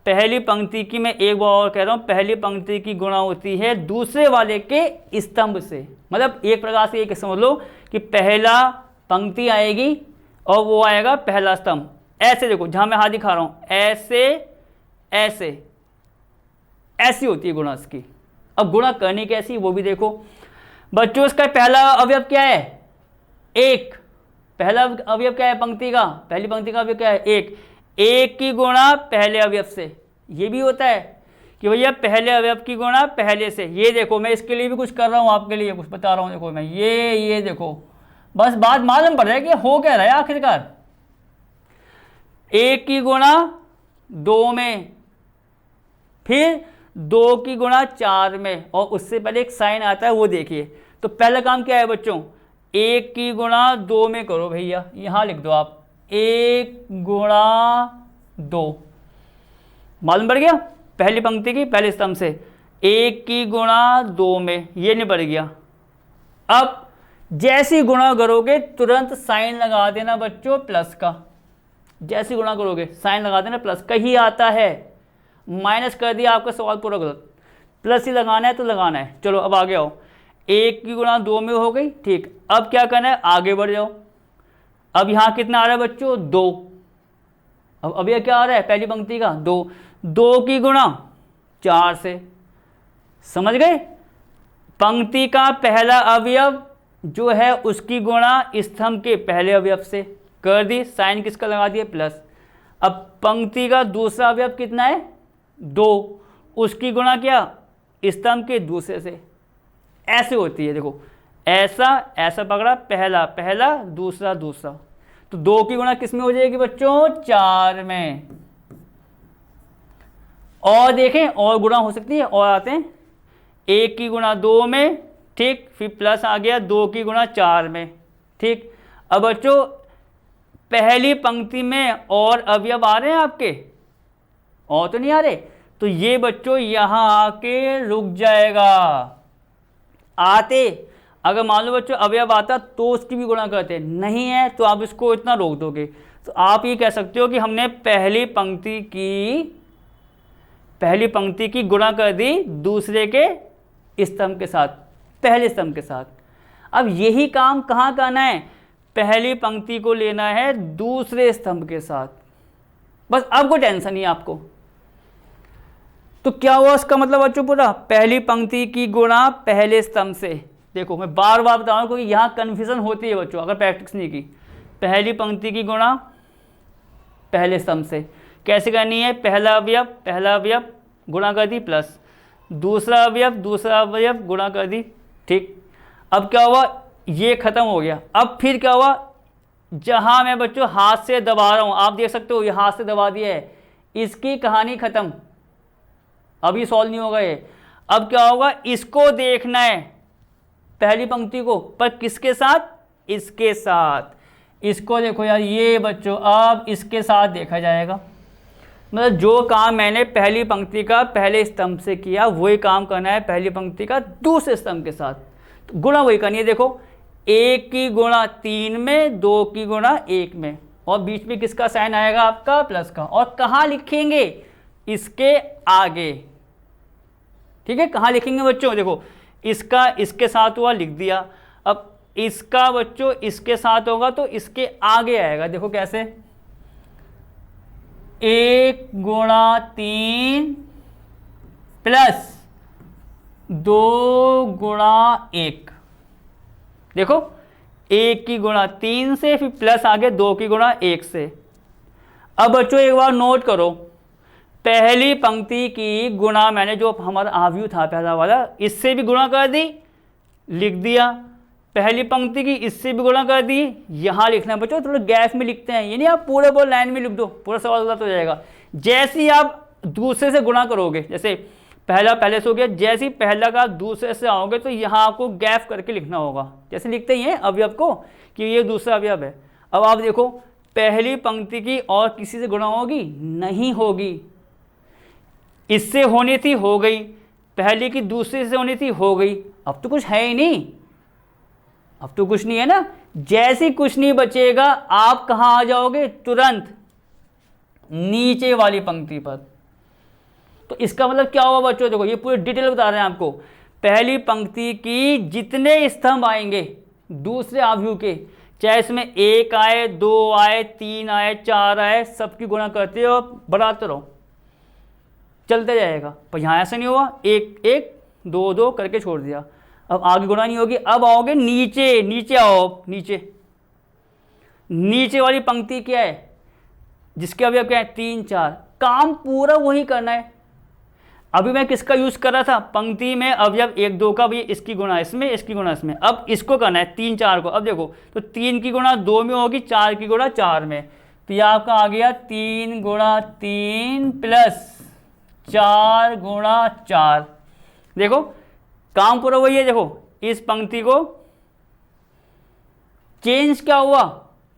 पहली पंक्ति की, मैं एक बार और कह रहा हूं, पहली पंक्ति की गुणा होती है दूसरे वाले के स्तंभ से। मतलब एक प्रकार से ये समझ लो कि पहला पंक्ति आएगी और वो आएगा पहला स्तंभ। ऐसे देखो, जहां मैं हाथ दिखा रहा हूं, ऐसे ऐसे, ऐसी होती है गुणा इसकी। अब गुणा करनी कैसी वो भी देखो बच्चों। इसका पहला अवयव क्या है? एक। पहला अवयव क्या है पंक्ति का? पहली पंक्ति का अवयव क्या है? एक। एक की गुणा पहले अवयव से। ये भी होता है कि भैया पहले अवयव की गुणा पहले से। ये देखो मैं इसके लिए भी कुछ कर रहा हूँ, आपके लिए कुछ बता रहा हूँ। देखो मैं ये देखो, बस बात मालूम पड़ रहा है कि हो क्या रहा है आखिरकार। एक की गुणा दो में, फिर दो की गुणा चार में, और उससे पहले एक साइन आता है वो देखिए। तो पहला काम क्या है बच्चों? एक की गुणा दो में करो भैया, यहां लिख दो आप, एक गुणा दो। मालूम पड़ गया? पहली पंक्ति की पहले स्तंभ से एक की गुणा दो में, ये नहीं पड़ गया। अब जैसी गुणा करोगे तुरंत साइन लगा देना बच्चों प्लस का। जैसी गुणा करोगे साइन लगा देना प्लस का ही आता है। माइनस कर दिया, आपका सवाल पूरा गलत। प्लस ही लगाना है तो लगाना है। चलो अब आगे आओ। एक की गुणा दो में हो गई, ठीक। अब क्या करना है? आगे बढ़ जाओ। अब यहां कितना आ रहा है बच्चों? दो। अब यह क्या आ रहा है पहली पंक्ति का? दो। दो की गुणा चार से। समझ गए? पंक्ति का पहला अवयव जो है उसकी गुणा स्तंभ के पहले अवयव से कर दी, साइन किसका लगा दिया? प्लस। अब पंक्ति का दूसरा अवयव कितना है? दो, उसकी गुणा क्या? स्तंभ के दूसरे से। ऐसे होती है देखो, ऐसा ऐसा पकड़ा, पहला पहला, दूसरा दूसरा। तो दो की गुणा किस में हो जाएगी बच्चों? चार में। और देखें, और गुणा हो सकती है, और आते हैं। एक की गुणा दो में, ठीक, फिर प्लस आ गया दो की गुणा चार में, ठीक। अब बच्चों पहली पंक्ति में और अवयव आ रहे हैं आपके? और तो नहीं आ रहे? तो ये बच्चों यहां आके रुक जाएगा। आते अगर मान लो बच्चों अवयव आता तो उसकी भी गुणा करते, नहीं है तो आप इसको इतना रोक दोगे। तो आप ये कह सकते हो कि हमने पहली पंक्ति की गुणा कर दी दूसरे के स्तंभ के साथ, पहले स्तंभ के साथ। अब यही काम कहाँ करना है? पहली पंक्ति को लेना है दूसरे स्तंभ के साथ। बस अब कोई टेंशन नहीं आपको। तो क्या हुआ इसका मतलब बच्चों? पूरा पहली पंक्ति की गुणा पहले स्तंभ से। देखो मैं बार बार बता रहा हूं क्योंकि यहां कन्फ्यूजन होती है बच्चों अगर प्रैक्टिस नहीं की। पहली पंक्ति की गुणा पहले स्तंभ से कैसे करनी है? पहला अवयव गुणा कर दी प्लस, दूसरा अवयव गुणा कर दी, ठीक। अब क्या हुआ? ये खत्म हो गया। अब फिर क्या हुआ? जहां मैं बच्चों हाथ से दबा रहा हूं, आप देख सकते हो ये हाथ से दबा दिया है, इसकी कहानी खत्म। अभी सॉल्व नहीं होगा ये। अब क्या होगा? इसको देखना है पहली पंक्ति को, पर किसके साथ? इसके साथ। इसको देखो यार, ये बच्चों अब इसके साथ देखा जाएगा। मतलब जो काम मैंने पहली पंक्ति का पहले स्तंभ से किया वही काम करना है पहली पंक्ति का दूसरे स्तंभ के साथ। तो गुणा वही करनी है। देखो एक की गुणा तीन में, दो की गुणा एक में, और बीच में किसका साइन आएगा? आपका प्लस का। और कहाँ लिखेंगे? इसके आगे, ठीक है। कहाँ लिखेंगे बच्चों? देखो इसका इसके साथ हुआ, लिख दिया। अब इसका बच्चों इसके साथ होगा तो इसके आगे आएगा। देखो कैसे? एक गुणा तीन प्लस दो गुणा एक। देखो एक की गुणा तीन से, फिर प्लस आगे दो की गुणा एक से। अब बच्चों एक बार नोट करो, पहली पंक्ति की गुणा मैंने जो हमारा आव्यूह था पहला वाला, इससे भी गुणा कर दी, लिख दिया। पहली पंक्ति की इससे भी गुणा कर दी, यहाँ लिखना है बच्चों, थोड़ा गैप में लिखते हैं, ये नहीं आप पूरे लाइन में लिख दो, पूरा सवाल गलत हो जाएगा। जैसे ही आप दूसरे से गुणा करोगे, जैसे पहला पहले से हो गया। जैसे ही पहला का दूसरे से आओगे तो यहाँ आपको गैप करके लिखना होगा, जैसे लिखते ही हैं अवयव को कि ये दूसरा अवयव है। अब आप देखो पहली पंक्ति की और किसी से गुणा होगी? नहीं होगी। इससे होनी थी, हो गई। पहली की दूसरे से होनी थी, हो गई। अब तो कुछ है ही नहीं, अब तो कुछ नहीं है ना। जैसे कुछ नहीं बचेगा आप कहाँ आ जाओगे? तुरंत नीचे वाली पंक्ति पर। तो इसका मतलब क्या होगा बच्चों? देखो ये पूरी डिटेल बता रहे हैं आपको। पहली पंक्ति की जितने स्तंभ आएंगे दूसरे अवयव के, चाहे इसमें 1 आए, 2 आए, 3 आए, 4 आए, सबकी गुणा करते हो, बढ़ाते रहो, चलते जाएगा। पर यहाँ ऐसा नहीं हुआ, 1 1 2 2 करके छोड़ दिया। अब आगे गुणा नहीं होगी। अब आओगे नीचे, नीचे आओ, नीचे वाली पंक्ति क्या है जिसके अवयव क्या है? 3 4। काम पूरा वही करना है। अभी मैं किसका यूज कर रहा था? पंक्ति में अवयव 1 2 का, भी इसकी गुणा इसमें, इसकी गुणा इसमें। अब इसको करना है 3 4 को। अब देखो तो 3 की गुणा 2 में होगी, 4 की गुणा 4 में, तो ये आपका आ गया 3 गुणा 3 प्लस 4 गुणा 4। देखो काम पूरा वही है। देखो इस पंक्ति को चेंज क्या हुआ?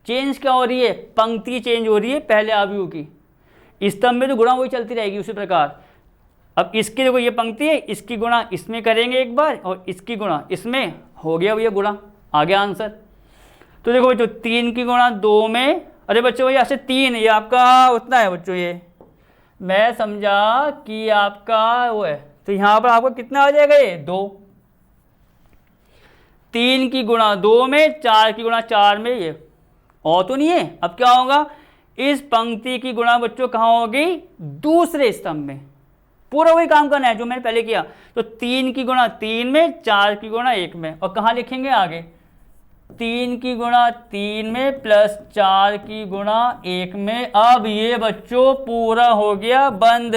चेंज क्या हो रही है? पंक्ति चेंज हो रही है पहले अवयव की। स्तंभ में तो गुणा वही चलती रहेगी उसी प्रकार। अब इसकी देखो ये पंक्ति है, इसकी गुणा इसमें करेंगे एक बार और इसकी गुणा इसमें, हो गया भैया गुणा, आ गया आंसर। तो देखो बच्चों 3 की गुणा 2 में, अरे बच्चों ये ऐसे 3, ये आपका उतना है बच्चों, ये मैं समझा कि आपका वो है, तो यहाँ पर आपको कितना आ जाएगा? ये 2। 3 की गुणा 2 में, 4 की गुणा 4 में, ये और तो नहीं है। अब क्या होगा? इस पंक्ति की गुणा बच्चों कहाँ होगी? दूसरे स्तंभ में। पूरा वही काम करना है जो मैंने पहले किया। तो 3 की गुणा 3 में, 4 की गुणा 1 में, और कहाँ लिखेंगे आगे? 3 की गुणा 3 में प्लस 4 की गुणा 1 में। अब ये बच्चों पूरा हो गया बंद,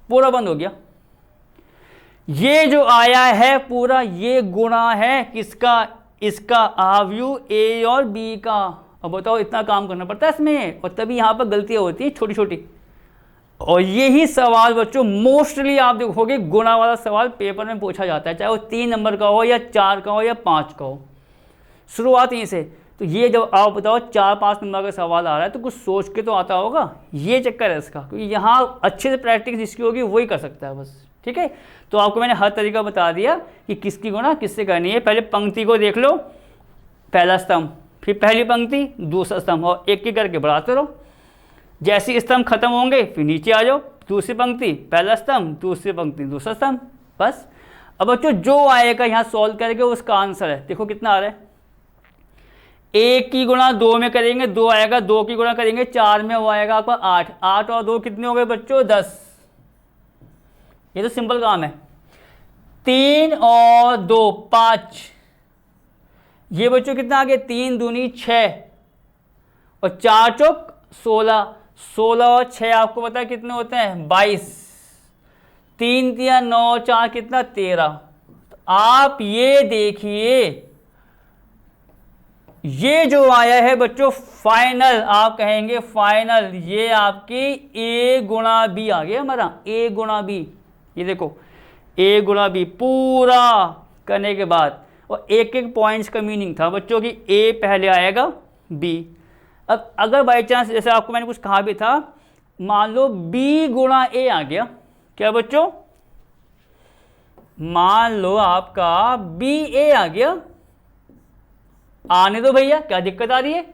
पूरा बंद हो गया। ये जो आया है पूरा, ये गुणा है किसका? इसका अवयव ए और बी का। अब बताओ इतना काम करना पड़ता है इसमें, और तभी यहाँ पर गलतियाँ होती है छोटी छोटी। और यही सवाल बच्चों मोस्टली आप देखोगे गुणा वाला सवाल पेपर में पूछा जाता है, चाहे वो 3 नंबर का हो या 4 का हो या 5 का हो। शुरुआत यहीं से। तो ये जब आप बताओ 4-5 नंबर का सवाल आ रहा है तो कुछ सोच के तो आता होगा, ये चक्कर है इसका। क्योंकि यहाँ अच्छे से प्रैक्टिस जिसकी होगी वही कर सकता है बस, ठीक है। तो आपको मैंने हर तरीका बता दिया कि किसकी गुणा किससे करनी है। पहले पंक्ति को देख लो, पहला स्तंभ, फिर पहली पंक्ति, दूसरा स्तंभ, और एक एक करके बढ़ाते रहो। जैसे स्तंभ खत्म होंगे फिर नीचे आ जाओ, दूसरी पंक्ति, पहला स्तंभ, दूसरी पंक्ति, दूसरा स्तंभ, बस। अब बच्चों जो आएगा यहाँ सॉल्व करके उसका आंसर है। देखो कितना आ रहा है? 1 की गुणा 2 में करेंगे 2 आएगा, 2 की गुणा करेंगे 4 में, वो आएगा आपका 8। 8 और 2 कितने हो गए बच्चों? 10। ये तो सिंपल काम है। 3 और 2 5। ये बच्चों कितना आ गया? 3 दूनी 6 और 4 चौक 16। 16 और 6 आपको पता है कितने होते हैं? 22। 3 3 9 4 कितना? 13। तो आप ये देखिए, ये जो आया है बच्चों फाइनल, आप कहेंगे फाइनल, ये आपकी ए गुणा बी आ गया हमारा, ए गुणा बी। ये देखो ए गुणा बी पूरा करने के बाद, और एक एक पॉइंट्स का मीनिंग था बच्चों की ए पहले आएगा बी। अब अगर बाई चांस जैसे आपको मैंने कुछ कहा भी था, मान लो बी गुणा ए आ गया, क्या बच्चों? मान लो आपका बी ए आ गया, आने दो भैया, क्या दिक्कत आ रही है?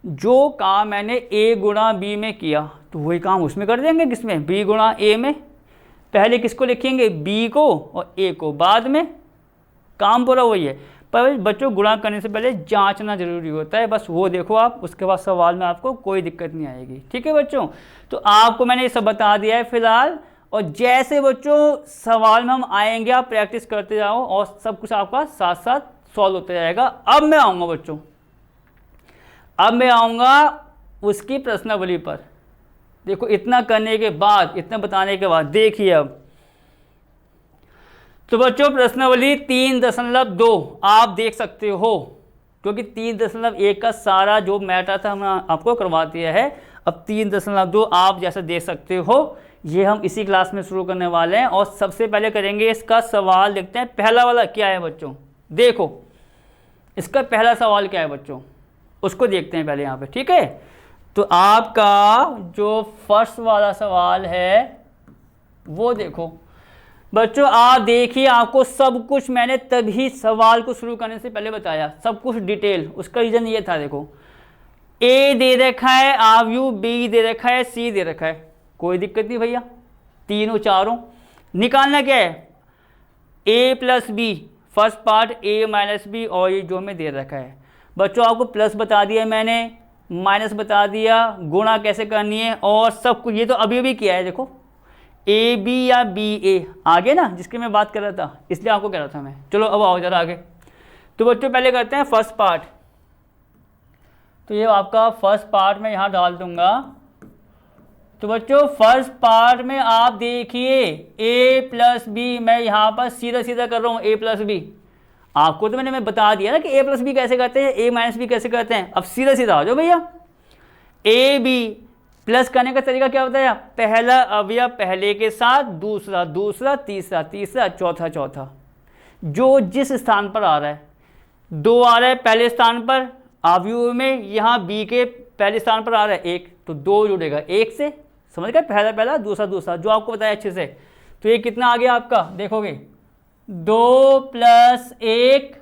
जो काम मैंने ए गुणा बी में किया तो वही काम उसमें कर देंगे, किसमें? बी गुणा ए में। पहले किसको लिखेंगे? बी को, और ए को बाद में। काम पूरा वही है, पर बच्चों गुणा करने से पहले जांचना जरूरी होता है, बस वो देखो आप, उसके बाद सवाल में आपको कोई दिक्कत नहीं आएगी, ठीक है बच्चों। तो आपको मैंने ये सब बता दिया है फिलहाल, और जैसे बच्चों सवाल में हम आएंगे आप प्रैक्टिस करते जाओ और सब कुछ आपका साथ साथ सॉल्व होता जाएगा। अब मैं आऊँगा बच्चों, अब मैं आऊँगा उसकी प्रश्नावली पर। देखो इतना करने के बाद, इतना बताने के बाद देखिए अब तो बच्चों प्रश्नावली 3.2 आप देख सकते हो, क्योंकि 3.1 का सारा जो मैटर था हमने आपको करवा दिया है। अब 3.2 आप जैसा देख सकते हो ये हम इसी क्लास में शुरू करने वाले हैं। और सबसे पहले करेंगे इसका सवाल, देखते हैं पहला वाला क्या है बच्चों। देखो इसका पहला सवाल क्या है बच्चों, उसको देखते हैं पहले यहाँ पे, ठीक है। तो आपका जो फर्स्ट वाला सवाल है वो देखो बच्चों, आप देखिए, आपको सब कुछ मैंने तभी सवाल को शुरू करने से पहले बताया, सब कुछ डिटेल। उसका रीज़न ये था, देखो ए दे रखा है, आव्यू बी दे रखा है, सी दे रखा है, कोई दिक्कत नहीं भैया, तीनों चारों निकालना क्या है, A plus B, first part A minus B, और ये जो हमें दे रखा है बच्चों, आपको प्लस बता दिया मैंने, माइनस बता दिया, गुणा कैसे करनी है और सब कुछ, ये तो अभी भी किया है। देखो ए बी या बी ए आगे ना, जिसकी मैं बात कर रहा था, इसलिए आपको कह रहा था मैं। चलो अब आओ जरा आगे। तो बच्चों पहले करते हैं फर्स्ट पार्ट। तो ये आपका फर्स्ट पार्ट में यहाँ डाल दूंगा। तो बच्चों फर्स्ट पार्ट में आप देखिए ए प्लस बी, मैं यहाँ पर सीधा सीधा कर रहा हूँ ए प्लस बी। आपको तो मैं बता दिया ना कि ए प्लस बी कैसे करते हैं, ए माइनस बी कैसे करते हैं। अब सीधा सीधा आ जाओ भैया। ए बी प्लस करने का तरीका क्या बताया, पहला अवयव पहले के साथ, दूसरा दूसरा, तीसरा तीसरा, चौथा चौथा, जो जिस स्थान पर आ रहा है। दो आ रहा है पहले स्थान पर अवयव में, यहाँ बी के पहले स्थान पर आ रहा है एक, तो दो जुड़ेगा एक से, समझ गए, पहला पहला दूसरा दूसरा, जो आपको बताया अच्छे से। तो ये कितना आ गया आपका, देखोगे 2 प्लस 1,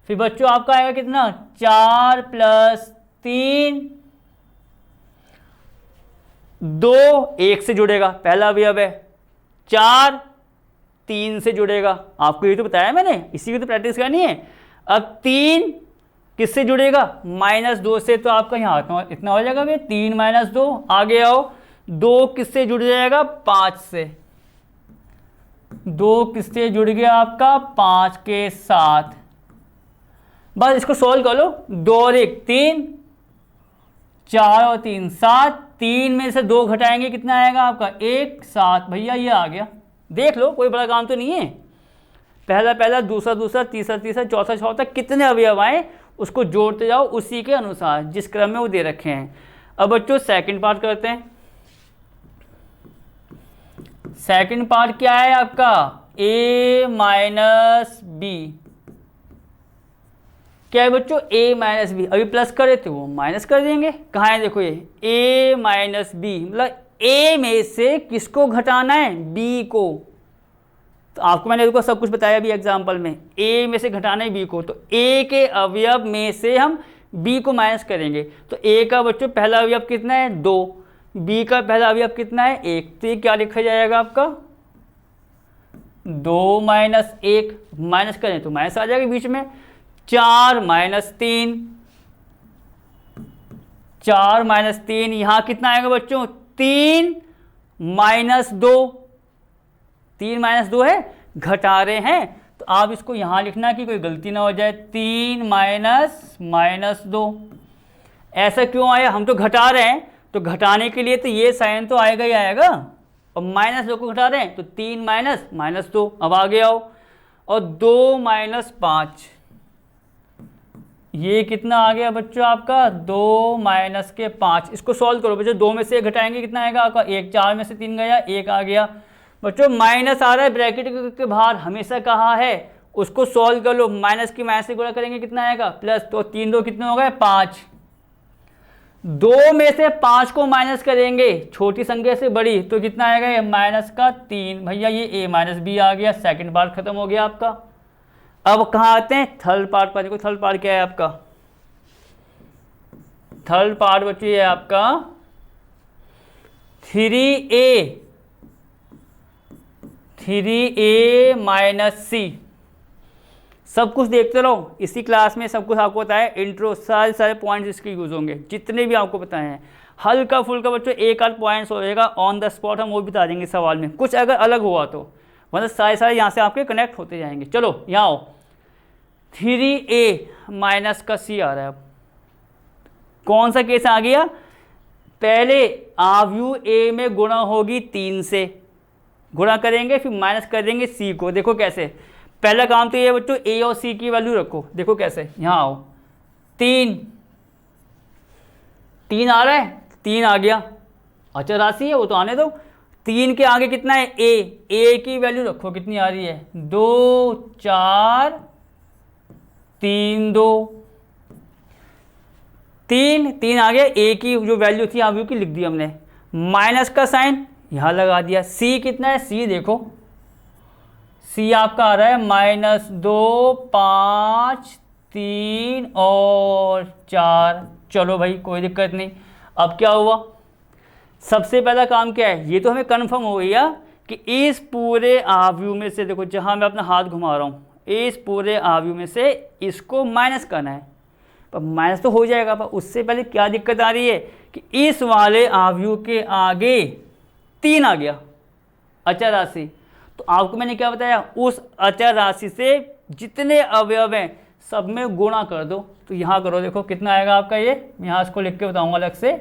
फिर बच्चों आपका आएगा कितना 4 प्लस 3, 2 1 से जुड़ेगा, पहला अवयव है, 4 3 से जुड़ेगा, आपको ये तो बताया मैंने, इसी की तो प्रैक्टिस करनी है। अब 3 किससे जुड़ेगा, -2 से, तो आपका यहाँ इतना हो जाएगा भैया 3 - 2। आगे आओ, 2 किससे जुड़ जाएगा, 5 से, 2 किससे जुड़ गया आपका 5 के साथ। बस इसको सोल्व कर लो, 2 और 1 3, 4 और 3 7, 3 में से 2 घटाएंगे कितना आएगा आपका 1 7, भैया ये आ गया। देख लो कोई बड़ा काम तो नहीं है, पहला पहला दूसरा दूसरा तीसरा तीसरा चौथा चौथा, कितने अवयव आए उसको जोड़ते जाओ उसी के अनुसार जिस क्रम में वो दे रखे हैं। अब बच्चों सेकंड पार्ट करते हैं। सेकंड पार्ट क्या है आपका, a माइनस बी, क्या है बच्चों a माइनस बी, अभी प्लस करे थे वो माइनस कर देंगे, कहाँ है देखो ये a माइनस बी, मतलब a में से किसको घटाना है, b को। तो आपको मैंने देखो सब कुछ बताया अभी एग्जाम्पल में, a में से घटाना है b को, तो a के अवयव में से हम b को माइनस करेंगे। तो a का बच्चों पहला अवयव कितना है 2, b का पहला अवयव कितना है 1, तो ये क्या लिखा जाएगा आपका 2 माइनस 1, माइनस करें तो माइनस आ जाएगा बीच में, 4 माइनस 3, 4 माइनस 3, यहाँ कितना आएगा बच्चों 3 माइनस 2, 3 माइनस 2 है, घटा रहे हैं तो आप इसको यहाँ लिखना कि कोई गलती ना हो जाए, 3 माइनस 2। ऐसा क्यों आया, हम तो घटा रहे हैं, तो घटाने के लिए तो ये साइन तो आएगा ही आएगा, और -2 को घटा रहे हैं तो 3 माइनस 2। अब आगे आओ, और 2 माइनस 5, ये कितना आ गया बच्चों आपका 2 माइनस के 5। इसको सॉल्व करो बच्चों, 2 में से 1 घटाएंगे कितना आएगा आपका 1, 4 में से 3 गया 1 आ गया। बच्चों माइनस आ रहा है ब्रैकेट के बाहर, हमेशा कहा है उसको सॉल्व कर लो, माइनस की माइनस से गुणा करेंगे कितना आएगा प्लस, तो 3 2 कितने हो गए 5, 2 में से 5 को माइनस करेंगे छोटी संख्या से बड़ी, तो कितना आएगा ये -3, भैया ये a माइनस बी आ गया। सेकंड पार्ट खत्म हो गया आपका। अब कहाँ आते हैं थर्ड पार्ट पर। देखो थर्ड पार्ट क्या है आपका, थर्ड पार्ट बच्चों ये है आपका 3a माइनस सी। सब कुछ देखते रहो, इसी क्लास में सब कुछ आपको पता है, इंट्रो सारे पॉइंट्स इसके यूज होंगे जितने भी आपको पता है। हल्का फुल्का बच्चों एक आध पॉइंट्स होएगा ऑन द स्पॉट, हम वो भी बता देंगे सवाल में, कुछ अगर अलग हुआ तो, मतलब सारे यहाँ से आपके कनेक्ट होते जाएंगे। चलो यहाँ आओ, 3a माइनस का c आ रहा है। अब कौन सा केस आ गया, पहले आव्यू a में गुणा होगी 3 से, गुणा करेंगे फिर माइनस कर देंगे c को। देखो कैसे, पहला काम तो ये बच्चों a और c की वैल्यू रखो। देखो कैसे, यहाँ आओ, 3 आ रहा है, 3 आ गया, अच्छा राशि है वो तो आने दो, 3 के आगे कितना है ए की वैल्यू रखो कितनी आ रही है 2 4 3 2 3 आ गया, ए की जो वैल्यू थी आव्यू की लिख दी हमने, माइनस का साइन यहाँ लगा दिया। सी कितना है, सी देखो सी आपका आ रहा है -2 5 3 और 4। चलो भाई कोई दिक्कत नहीं। अब क्या हुआ, सबसे पहला काम क्या है, ये तो हमें कन्फर्म हो गया कि इस पूरे आव्यू में से, देखो जहाँ मैं अपना हाथ घुमा रहा हूँ, इस पूरे आव्यू में से इसको माइनस करना है। पर माइनस तो हो जाएगा, पर उससे पहले क्या दिक्कत आ रही है कि इस वाले आव्यू के आगे 3 आ गया अचर राशि। तो आपको मैंने क्या बताया, उस अचर राशि से जितने अवयव हैं सब में गुणा कर दो। तो यहाँ करो, देखो कितना आएगा आपका, ये यहाँ इसको लिख के बताऊँगा अलग से,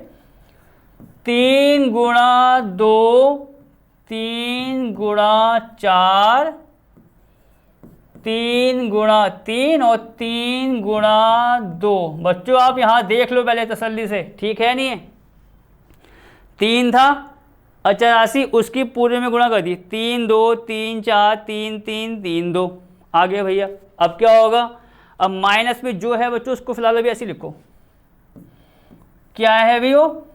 3 गुणा 2 3 गुणा 4 3 गुणा 3 और 3 गुणा 2। बच्चों आप यहाँ देख लो पहले तसल्ली से, ठीक है नहीं है। 3 था अचर राशि, उसकी पूरे में गुणा कर दी, 3 2 3 4 3 3 3 2 आ गया भैया। अब क्या होगा, अब माइनस में जो है बच्चों उसको फिलहाल अभी ऐसे लिखो, क्या है भी वो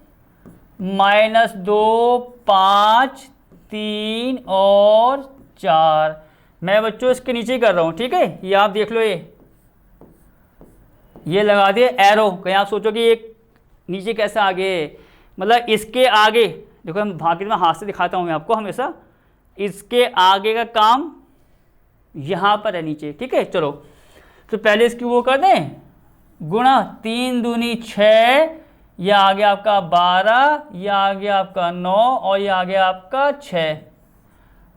-2 5 3 और 4। मैं बच्चों इसके नीचे ही कर रहा हूँ, ठीक है, ये आप देख लो, ये लगा दिए एरो। कहीं आप सोचो कि ये नीचे कैसे आगे, मतलब इसके आगे देखो, हम भाग्य में हाथ से दिखाता हूँ मैं आपको हमेशा, इसके आगे का काम यहाँ पर है नीचे, ठीक है। चलो तो पहले इसकी वो कर दें गुणा, 3 दूनी 6, यह आ गया आपका 12, यह आ गया आपका 9 और यह आ गया आपका 6।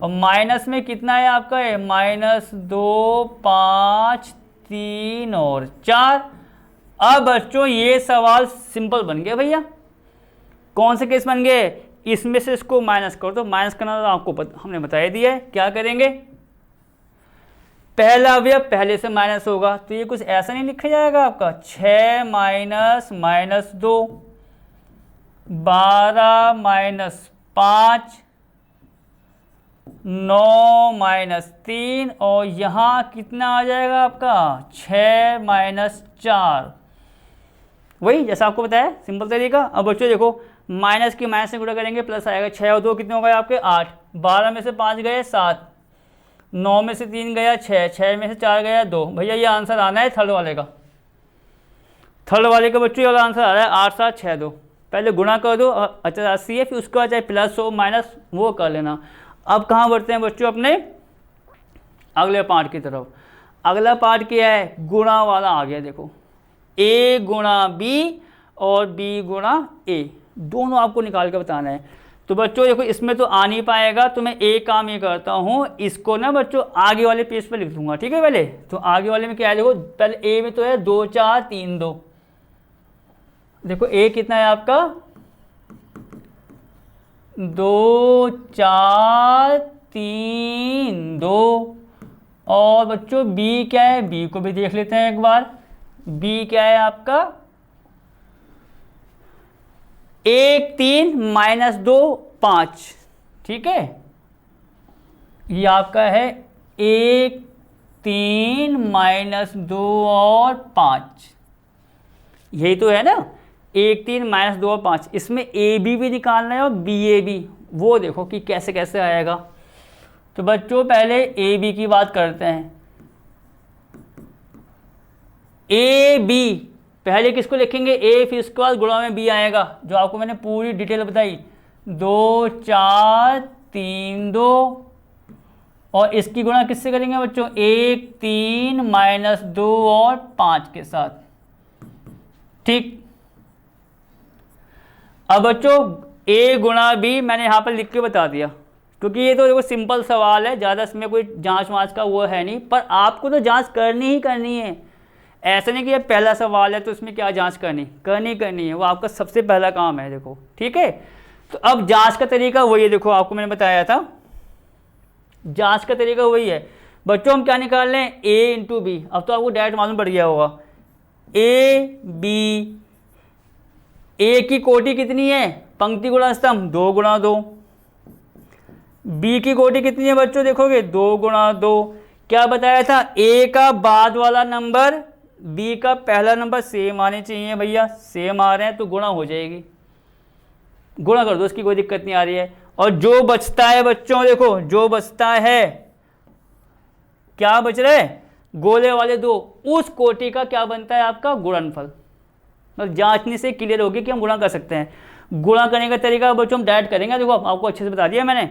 और माइनस में कितना है आपका, है -2 5 3 और 4। अब बच्चों ये सवाल सिंपल बन गया भैया। कौन से केस बन गए, इसमें से इसको माइनस कर दो। माइनस करना तो आपको हमने बताया दिया है, क्या करेंगे, पहला अवयव पहले से माइनस होगा, तो ये कुछ ऐसा नहीं लिखा जाएगा आपका, 6 माइनस -2 12 माइनस 5 9 माइनस 3 और यहाँ कितना आ जाएगा आपका 6 माइनस 4। वही जैसा आपको बताया सिंपल तरीका। अब बच्चों देखो, माइनस की माइनस से गुणा करेंगे, प्लस आएगा, 6 और 2 कितने हो गए आपके 8, 12 में से 5 गए 7, 9 में से 3 गया 6, 6 में से 4 गया 2। भैया ये आंसर आना है थर्ड वाले का, थर्ड वाले का बच्चों वाला आंसर आ रहा है 8 7 6 2। पहले गुणा कर दो, अच्छा राशि है, फिर उसके बाद चाहे प्लस हो माइनस वो कर लेना। अब कहाँ बढ़ते हैं बच्चों, अपने अगले पार्ट की तरफ। अगला पार्ट क्या है, गुणा वाला आ गया। देखो a गुणा बी और b गुणा a, दोनों आपको निकाल के बताना है। तो बच्चों देखो इसमें तो आ नहीं पाएगा, तो मैं एक काम ये करता हूँ, इसको ना बच्चों आगे वाले पेज पे लिख दूंगा, ठीक है। पहले तो आगे वाले में क्या है, देखो पहले a में तो है 2 4 3 2। देखो a कितना है आपका 2 4 3 2। और बच्चों b क्या है, b को भी देख लेते हैं एक बार। b क्या है आपका 1 3 माइनस 2 5, ठीक है। ये आपका है 1 3 माइनस 2 और 5, यही तो है ना, 1 3 माइनस 2 और 5। इसमें ए बी भी निकालना है और बी ए बी, वो देखो कि कैसे कैसे आएगा। तो बच्चों पहले ए बी की बात करते हैं। ए बी पहले किसको लिखेंगे, ए, फिर उसके बाद गुणा में बी आएगा, जो आपको मैंने पूरी डिटेल बताई, 2 4 3 2। और इसकी गुणा किससे करेंगे बच्चों, 1 3 माइनस 2 और 5 के साथ, ठीक। अब बच्चों a गुणा बी मैंने यहाँ पर लिख के बता दिया, क्योंकि ये तो देखो सिंपल सवाल है, ज़्यादा इसमें कोई जांच वाँच का वो है नहीं, पर आपको तो जांच करनी ही करनी है। ऐसा नहीं कि ये पहला सवाल है तो इसमें क्या जांच करनी है, वो आपका सबसे पहला काम है, देखो ठीक है। तो अब जांच का तरीका वही है, देखो आपको मैंने बताया था, जांच का तरीका वही है बच्चों। हम क्या निकाल लें, a इंटू बी। अब तो आपको डायरेक्ट मालूम पड़ गया होगा, a b, a की कोटि कितनी है, पंक्ति गुणा स्तंभ 2 गुणा 2, बी की कोटि कितनी है बच्चों, देखोगे 2 गुणा 2, क्या बताया था, ए का बाद वाला नंबर बी का पहला नंबर सेम आने चाहिए भैया, सेम आ रहे हैं तो गुणा हो जाएगी, गुणा कर दो, इसकी कोई दिक्कत नहीं आ रही है। और जो बचता है बच्चों, देखो जो बचता है, क्या बच रहा है, गोले वाले 2, उस कोटि का क्या बनता है आपका गुणनफल। मतलब जांचने से क्लियर होगी कि हम गुणा कर सकते हैं। गुणा करने का तरीका बच्चों हम डायरेक्ट करेंगे, देखो आपको अच्छे से बता दिया मैंने।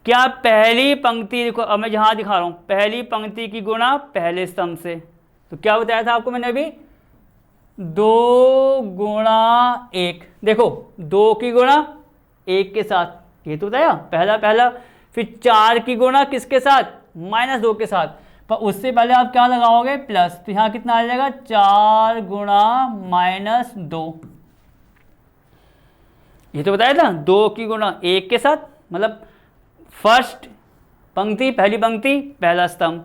क्या पहली पंक्ति, देखो अब मैं जहाँ दिखा रहा हूँ, पहली पंक्ति की गुणा पहले स्तंभ से, तो क्या बताया था आपको मैंने अभी, 2 गुणा 1, देखो 2 की गुणा 1 के साथ, ये तो बताया पहला, फिर 4 की गुणा किसके साथ, -2 के साथ, पर उससे पहले आप क्या लगाओगे, प्लस, तो यहाँ कितना आ जाएगा, 4 गुणा -2, ये तो बताया था 2 की गुणा 1 के साथ, मतलब फर्स्ट पंक्ति, पहली पंक्ति पहला स्तंभ,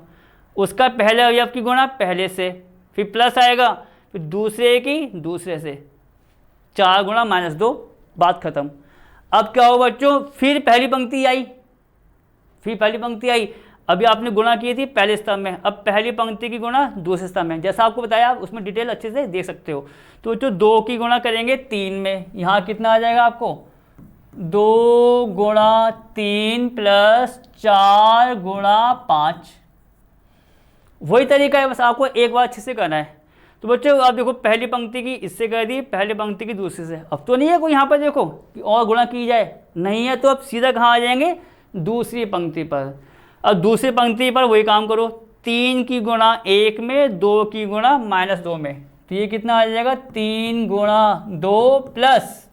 उसका पहले अवयव की गुणा पहले से, फिर प्लस आएगा, फिर दूसरे की दूसरे से, 4 गुणा -2, बात खत्म। अब क्या हो बच्चों, फिर पहली पंक्ति आई, अभी आपने गुणा की थी पहले स्तंभ में, अब पहली पंक्ति की गुणा दूसरे स्तंभ में, जैसा आपको बताया आप उसमें डिटेल अच्छे से देख सकते हो। तो जो 2 की गुणा करेंगे 3 में, यहाँ कितना आ जाएगा आपको, 2 गुणा 3 प्लस 4 गुणा 5, वही तरीका है, बस आपको एक बार अच्छे से करना है। तो बच्चों आप देखो पहली पंक्ति की इससे कर दी, पहली पंक्ति की दूसरे से, अब तो नहीं है कोई यहाँ पर देखो कि और गुणा की जाए, नहीं है, तो अब सीधा कहाँ आ जाएंगे, दूसरी पंक्ति पर। अब दूसरी पंक्ति पर वही काम करो, 3 की गुणा 1 में, 2 की गुणा -2 में, तो ये कितना आ जाएगा, 3 गुणा 2 प्लस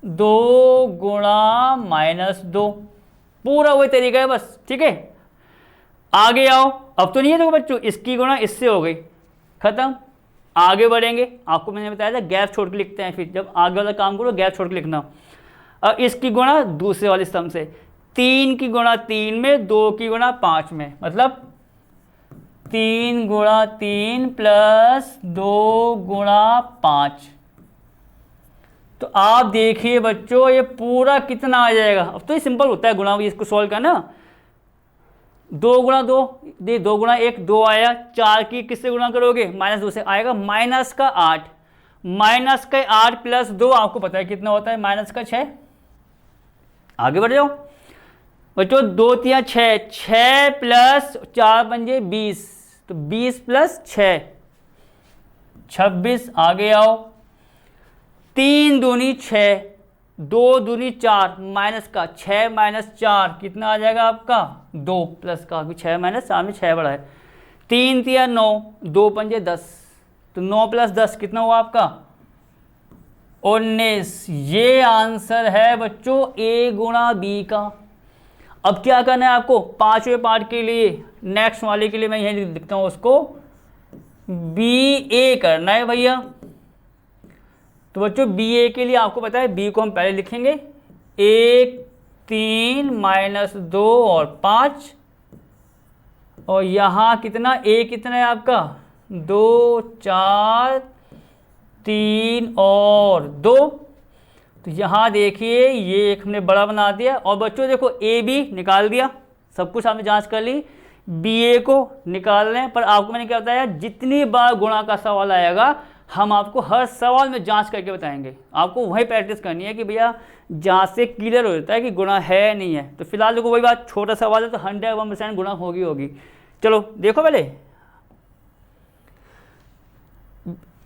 2 गुणा -2, पूरा वही तरीका है बस, ठीक है। आगे आओ, अब तो नहीं है देखो बच्चों, इसकी गुणा इससे हो गई, खत्म, आगे बढ़ेंगे, आपको मैंने बताया था गैप छोड़ के लिखते हैं, फिर जब आगे वाला काम करो गैप छोड़ के लिखना। अब इसकी गुणा दूसरे वाले स्तंभ से, 3 की गुणा 3 में, 2 की गुणा 5 में, मतलब 3 गुणा 3 प्लस 2 गुणा 5, तो आप देखिए बच्चों ये पूरा कितना आ जाएगा। अब तो ये सिंपल होता है गुणा, इसको सॉल्व करना, 2 गुणा 2, 2 गुणा 1 2 आया, 4 की किससे गुणा करोगे, -2 से, आएगा -8, -8 प्लस 2 आपको पता है कितना होता है, -6। आगे बढ़ जाओ बच्चों, 2 3 6, 6 प्लस 4 पंजे 20, तो 20 प्लस 6 26। आगे आओ, 3 दूनी 6, 2 दूनी 4, माइनस का 6 - 4 कितना आ जाएगा आपका, 2 प्लस का, 6 - 4 में 6 बड़ा है, 3 3 9, 2 पंजे 10, तो 9 प्लस 10 कितना हुआ आपका, 19। ये आंसर है बच्चों A गुणा B का। अब क्या करना है आपको, 5वें पार्ट के लिए, नेक्स्ट वाले के लिए मैं यही लिखता हूँ उसको, BA करना है भैया। तो बच्चों BA के लिए आपको पता है B को हम पहले लिखेंगे, 1 3 -2 और 5, और यहाँ कितना A कितना है आपका, 2 4 3 और 2, तो यहाँ देखिए ये एक हमने बड़ा बना दिया। और बच्चों देखो A B निकाल दिया, सब कुछ आपने जांच कर ली, BA को निकाल लें, पर आपको मैंने क्या बताया, जितनी बार गुणा का सवाल आएगा हम आपको हर सवाल में जांच करके बताएंगे, आपको वही प्रैक्टिस करनी है कि भैया जांच से क्लियर हो जाता है कि गुणा है नहीं है। तो फिलहाल देखो वही बात, छोटा सवाल है तो 101% गुणा होगी। चलो देखो पहले,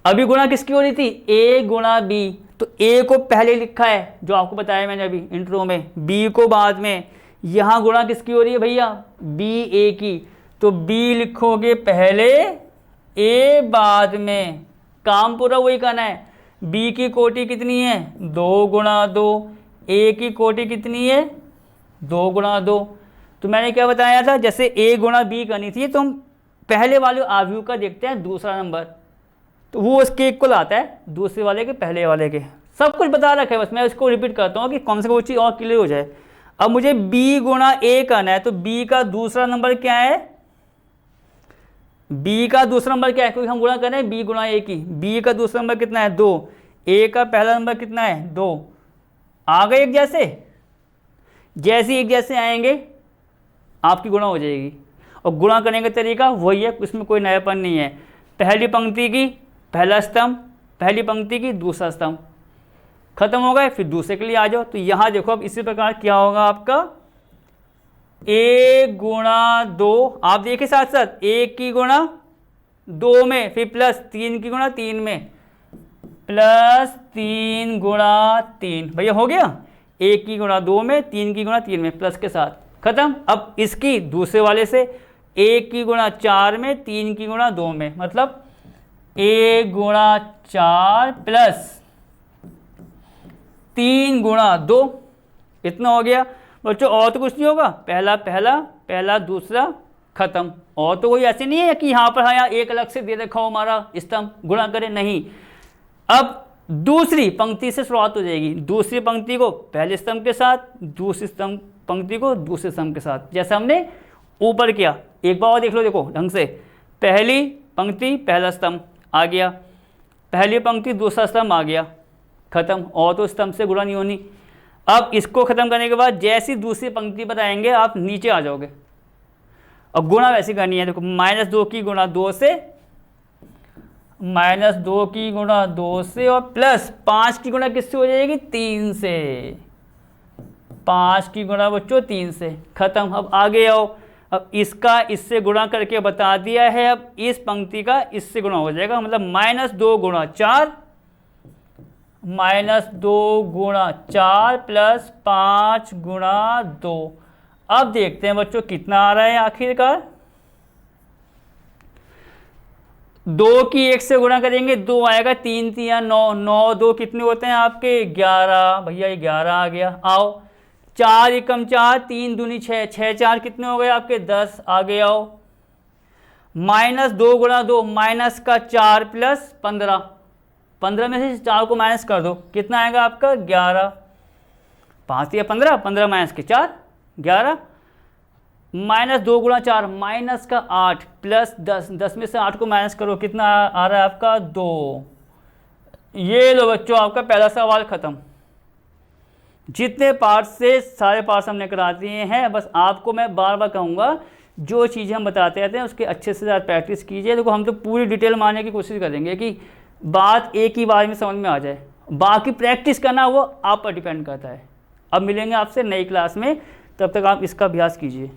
अभी गुणा किसकी हो रही थी, A गुणा B, तो A को पहले लिखा है जो आपको बताया मैंने अभी इंट्रो में, B को बाद में। यहाँ गुणा किसकी हो रही है भैया, B A की, तो B लिखोगे पहले, A बाद में, काम पूरा वही करना है। B की कोटि कितनी है, 2 गुणा 2, A की कोटि कितनी है, 2 गुणा 2। तो मैंने क्या बताया था, जैसे A गुणा B करनी थी तो हम पहले वाले आव्यूह का देखते हैं दूसरा नंबर, तो वो उसके इक्वल आता है दूसरे वाले के पहले वाले के, सब कुछ बता रखा है, बस मैं इसको रिपीट करता हूँ कि कौन से वो चीज़ और क्लियर हो जाए। अब मुझे B गुणा A करना है, तो B का दूसरा नंबर क्या है, B का दूसरा नंबर क्या है, क्योंकि हम गुणा कर रहे हैं B गुणा A की, B का दूसरा नंबर कितना है, 2, A का पहला नंबर कितना है, 2, आ गए एक जैसे। जैसे एक जैसे आएंगे आपकी गुणा हो जाएगी, और गुणा करने का तरीका वही है, इसमें कोई नयापन नहीं है। पहली पंक्ति की पहला स्तंभ, पहली पंक्ति की दूसरा स्तंभ, खत्म हो गए। फिर दूसरे के लिए आ जाओ, तो यहाँ देखो अब इसी प्रकार क्या होगा आपका 1 गुणा 2, आप देखिए साथ साथ 1 की गुणा 2 में, फिर प्लस 3 की गुणा 3 में, प्लस 3 गुणा 3, भैया हो गया। 1 की गुणा 2 में, 3 की गुणा 3 में, प्लस के साथ खत्म। अब इसकी दूसरे वाले से 1 की गुणा 4 में, 3 की गुणा 2 में, मतलब 1 गुणा 4 प्लस 3 गुणा 2, इतना हो गया बच्चों। और तो कुछ नहीं होगा, पहला पहला पहला दूसरा खत्म। और तो कोई ऐसे नहीं है कि यहाँ पर यहाँ एक अलग से दे रखा हो हमारा स्तंभ गुणा करें, नहीं। अब दूसरी पंक्ति से शुरुआत हो जाएगी, दूसरी पंक्ति को पहले स्तंभ के साथ, दूसरी स्तंभ पंक्ति को दूसरे स्तंभ के साथ, जैसा हमने ऊपर किया। एक बार और देख लो, देखो ढंग से, पहली पंक्ति पहला स्तंभ आ गया, पहली पंक्ति दूसरा स्तंभ आ गया, खत्म। और तो स्तंभ से गुणा नहीं होनी। अब इसको खत्म करने के बाद जैसी दूसरी पंक्ति पर आएंगे आप नीचे आ जाओगे, अब गुणा वैसे करनी है। देखो -2 की गुणा 2 से, -2 की गुणा 2 से, और प्लस 5 की गुणा किससे हो जाएगी 3 से, 5 की गुणा बच्चों 3 से, खत्म। अब आगे आओ, अब इसका इससे गुणा करके बता दिया है, अब इस पंक्ति का इससे गुणा हो जाएगा, मतलब -2 गुणा 4, -2 गुणा 4 प्लस 5 गुणा 2। अब देखते हैं बच्चों कितना आ रहा है आखिरकार। 2 की 1 से गुणा करेंगे 2 आएगा, 3 3 9, 9 2 कितने होते हैं आपके 11, भैया ये 11 आ गया। आओ 4 एकम 4, 3 दूनी 6, 6 4 कितने हो गए आपके 10, आगे आओ। -2 गुणा 2, माइनस का 4 प्लस 15, 15 में से 4 को माइनस कर दो, कितना आएगा आपका 11, 5 या 15, 15 माइनस के 4 11, -2 गुणा 4 माइनस का 8 प्लस 10, 10 में से 8 को माइनस करो, कितना आ रहा है आपका 2। ये लो बच्चों आपका पहला सवाल खत्म। जितने पार्ट से सारे पार्ट्स हमने करा दिए हैं। बस आपको मैं बार बार कहूँगा जो चीज़ें हम बताते रहते हैं उसके अच्छे से ज़्यादा प्रैक्टिस कीजिए। देखो हम तो पूरी डिटेल मारने की कोशिश करेंगे कि बात एक ही बार में समझ में आ जाए, बाकी प्रैक्टिस करना वो आप पर डिपेंड करता है। अब मिलेंगे आपसे नई क्लास में, तब तक आप इसका अभ्यास कीजिए।